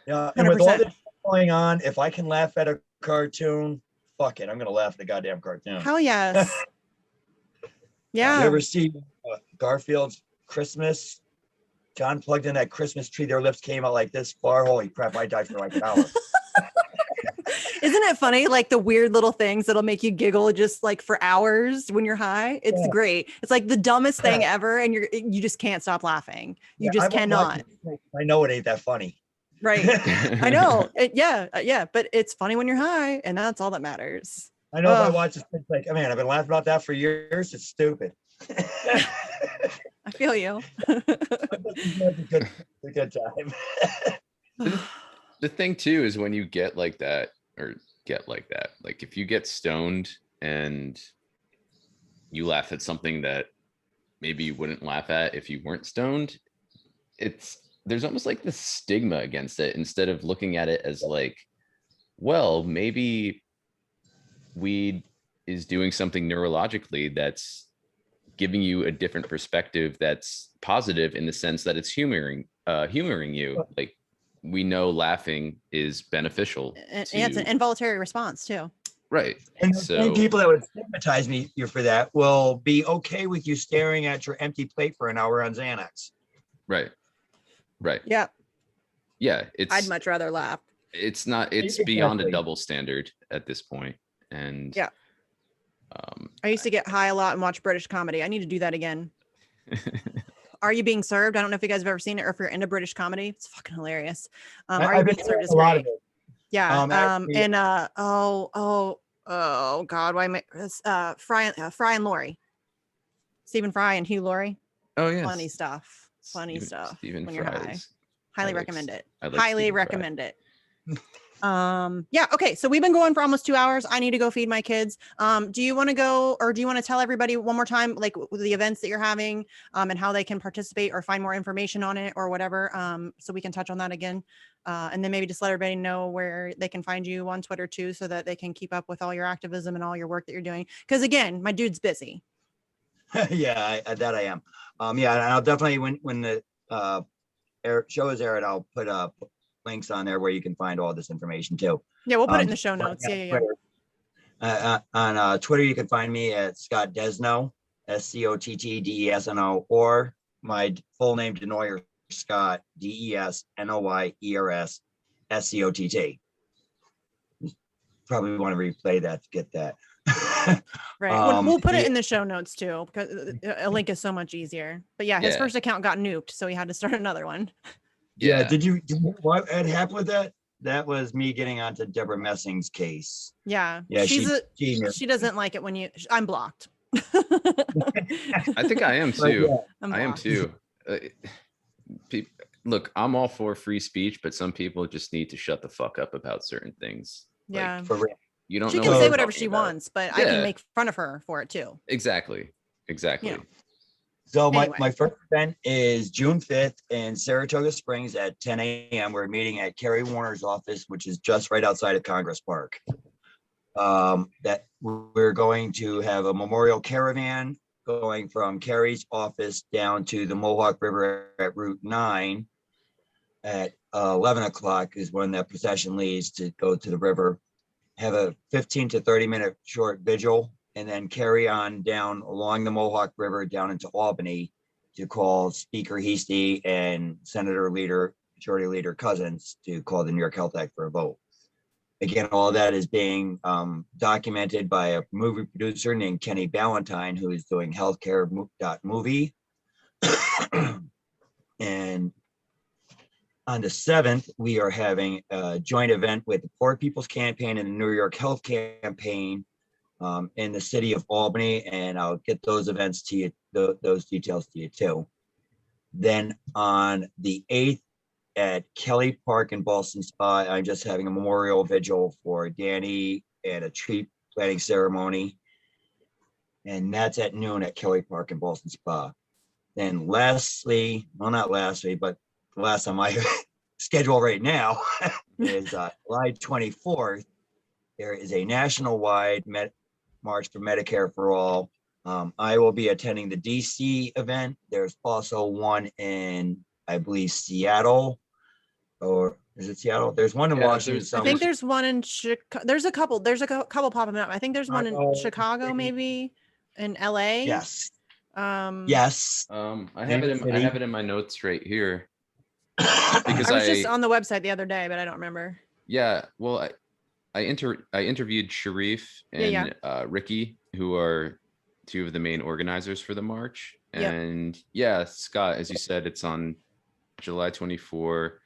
Yeah, and with all 100%. this going on, if I can laugh at a cartoon, fuck it, I'm gonna laugh at the goddamn cartoon. Hell yes. Yeah. You ever see Garfield's Christmas? John plugged in that Christmas tree. Their lips came out like this far. Holy crap! I died for like an hour. Isn't it funny? Like the weird little things that'll make you giggle just like for hours when you're high. It's Yeah. great. It's like the dumbest thing ever. And you just can't stop laughing. You Yeah, just I won't watch cannot. it. I know it ain't that funny. Right. I know. Yeah. But it's funny when you're high, and that's all that matters. I know if I Ugh. watch this, it's like, man, I've been laughing about that for years. It's stupid. I feel you. It's a good time. The thing too is when you get like that, like if you get stoned and you laugh at something that maybe you wouldn't laugh at if you weren't stoned, there's almost like this stigma against it, instead of looking at it as like, well, maybe weed is doing something neurologically that's giving you a different perspective that's positive, in the sense that it's humoring you. Like, we know laughing is beneficial. And yeah, it's an involuntary response too. Right. And the So same people that would stigmatize you for that will be okay with you staring at your empty plate for an hour on Xanax. right. Yeah. Yeah. I'd much rather laugh. It's beyond a Exactly. double standard at this point. And Yeah. I used to get high a lot and watch British comedy. I need to do that again. Are You Being Served? I don't know if you guys have ever seen it, or if you're into British comedy. It's fucking hilarious. Are You I've been Being Served is a lot great. of it. Yeah. Actually- And oh God, why am I Fry and Laurie. Stephen Fry and Hugh Laurie. oh yeah. Funny stuff. Funny stuff. Stephen when you're high. Fry's. Highly like recommend it. I like Highly Stephen Fry. recommend it. Yeah, okay, so we've been going for almost 2 hours. I need to go feed my kids. Do you want to go, or do you want to tell everybody one more time, like the events that you're having, and how they can participate or find more information on it or whatever, so we can touch on that again, and then maybe just let everybody know where they can find you on Twitter too, so that they can keep up with all your activism and all your work that you're doing, because again, my dude's busy. Yeah, that I am. Yeah, and I'll definitely, when the show is aired, I'll put links on there where you can find all this information too. Yeah, we'll put it in the show notes. Yeah. On Twitter, you can find me at Scott Desno, SCOTTDESNO, or my full name, Desnoyers Scott, DESNOYERS SCOTT. Probably want to replay that to get that. Right. We'll put it in the show notes too, because a link is so much easier. But yeah, his Yeah. first account got nuked, so he had to start another one. Yeah. Did you what had happened with that? That was me getting onto Deborah Messing's case. Yeah. Yeah, She doesn't like it when I'm blocked. I think I am But too. yeah, I am blocked. too. Look, I'm all for free speech, but some people just need to shut the fuck up about certain things. Like, Yeah. for real. you don't She know can what say you're whatever talking she about. wants, but I Yeah. can make fun of her for it too. Exactly. know. So Anyway. my first event is June 5th in Saratoga Springs at 10 a.m. We're meeting at Kerry Warner's office, which is just right outside of Congress Park. That we're going to have a memorial caravan going from Kerry's office down to the Mohawk River at Route 9 at 11 o'clock is when that procession leaves to go to the river. Have a 15 to 30-minute short vigil, and then carry on down along the Mohawk River down into Albany to call Speaker Heastie and Majority Leader Cousins to call the New York Health Act for a vote. Again, all that is being documented by a movie producer named Kenny Ballantyne, who is doing healthcare.movie. And on the 7th, we are having a joint event with the Poor People's Campaign and the New York Health Campaign in the city of Albany. And I'll get those events to you, those details to you too. Then on the 8th at Kelly Park in Boston Spa, I'm just having a memorial vigil for Danny and a tree planting ceremony. And that's at noon at Kelly Park in Boston Spa. Then lastly, well, not lastly, but the last on my schedule right now is July 24th. There is a national-wide March for Medicare for All. I will be attending the DC event. There's also one in, I believe, Seattle, or is it Seattle? There's one in Washington. I think there's one in Chicago. There's a couple popping up. I think there's one in Chicago, maybe in LA. Yes. Yes. I have it in my notes right here. Because I was just on the website the other day, but I don't remember. Yeah, well, I interviewed Sharif and Ricky, who are two of the main organizers for the march. And yeah, Scott, as you said, it's on July 24.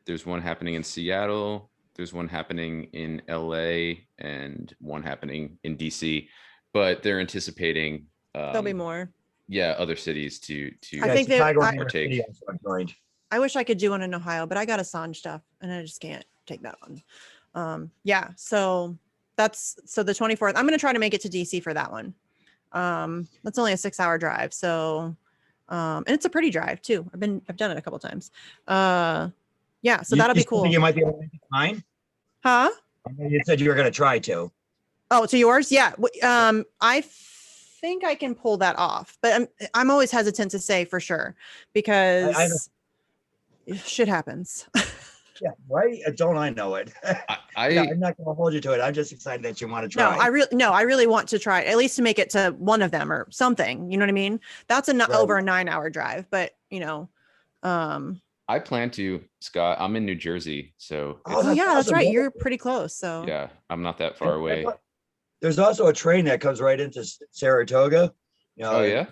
There's one happening in Seattle. There's one happening in LA and one happening in DC. But they're anticipating there'll be more. Yeah, other cities to I think partake. I wish I could do one in Ohio, but I got Assange stuff and I just can't take that on. Yeah, so the 24th. I'm gonna try to make it to DC for that one. That's only a 6-hour drive, so and it's a pretty drive too. I've done it a couple times. Yeah, so that'll be cool. You might be able to make it mine. Huh? You said you were gonna try to. Oh, to yours? Yeah. I think I can pull that off, but I'm always hesitant to say for sure because shit happens. Yeah, right. Don't I know it? I'm not going to hold you to it. I'm just excited that you want to try. No, I really want to try, at least to make it to one of them or something. You know what I mean? That's over a 9-hour drive, but you know, I plan to, Scott. I'm in New Jersey, so that's right. You're pretty close. So yeah, I'm not that far away. There's also a train that comes right into Saratoga. You know, oh yeah.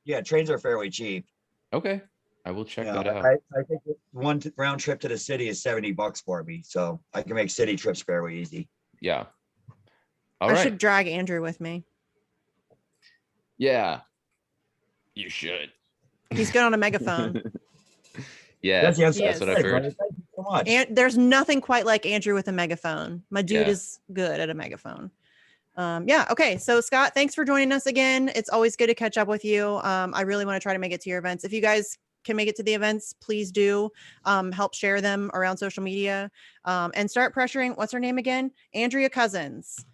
Yeah, trains are fairly cheap. Okay. I will check that out. I think one round trip to the city is $70 for me, so I can make city trips fairly easy. Yeah. I should drag Andrew with me. Yeah. You should. He's good on a megaphone. Yeah, that's what I've heard. Thank you so much. And there's nothing quite like Andrew with a megaphone. My dude is good at a megaphone. Okay. So Scott, thanks for joining us again. It's always good to catch up with you. I really want to try to make it to your events. If you guys can make it to the events, please do help share them around social media and start pressuring. What's her name again? Andrea Cousins.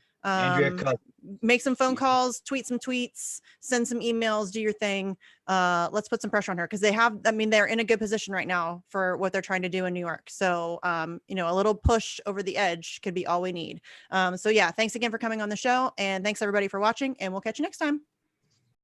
Make some phone calls, tweet some tweets, send some emails, do your thing. Let's put some pressure on her because they're in a good position right now for what they're trying to do in New York. So, a little push over the edge could be all we need. So yeah, thanks again for coming on the show and thanks everybody for watching and we'll catch you next time.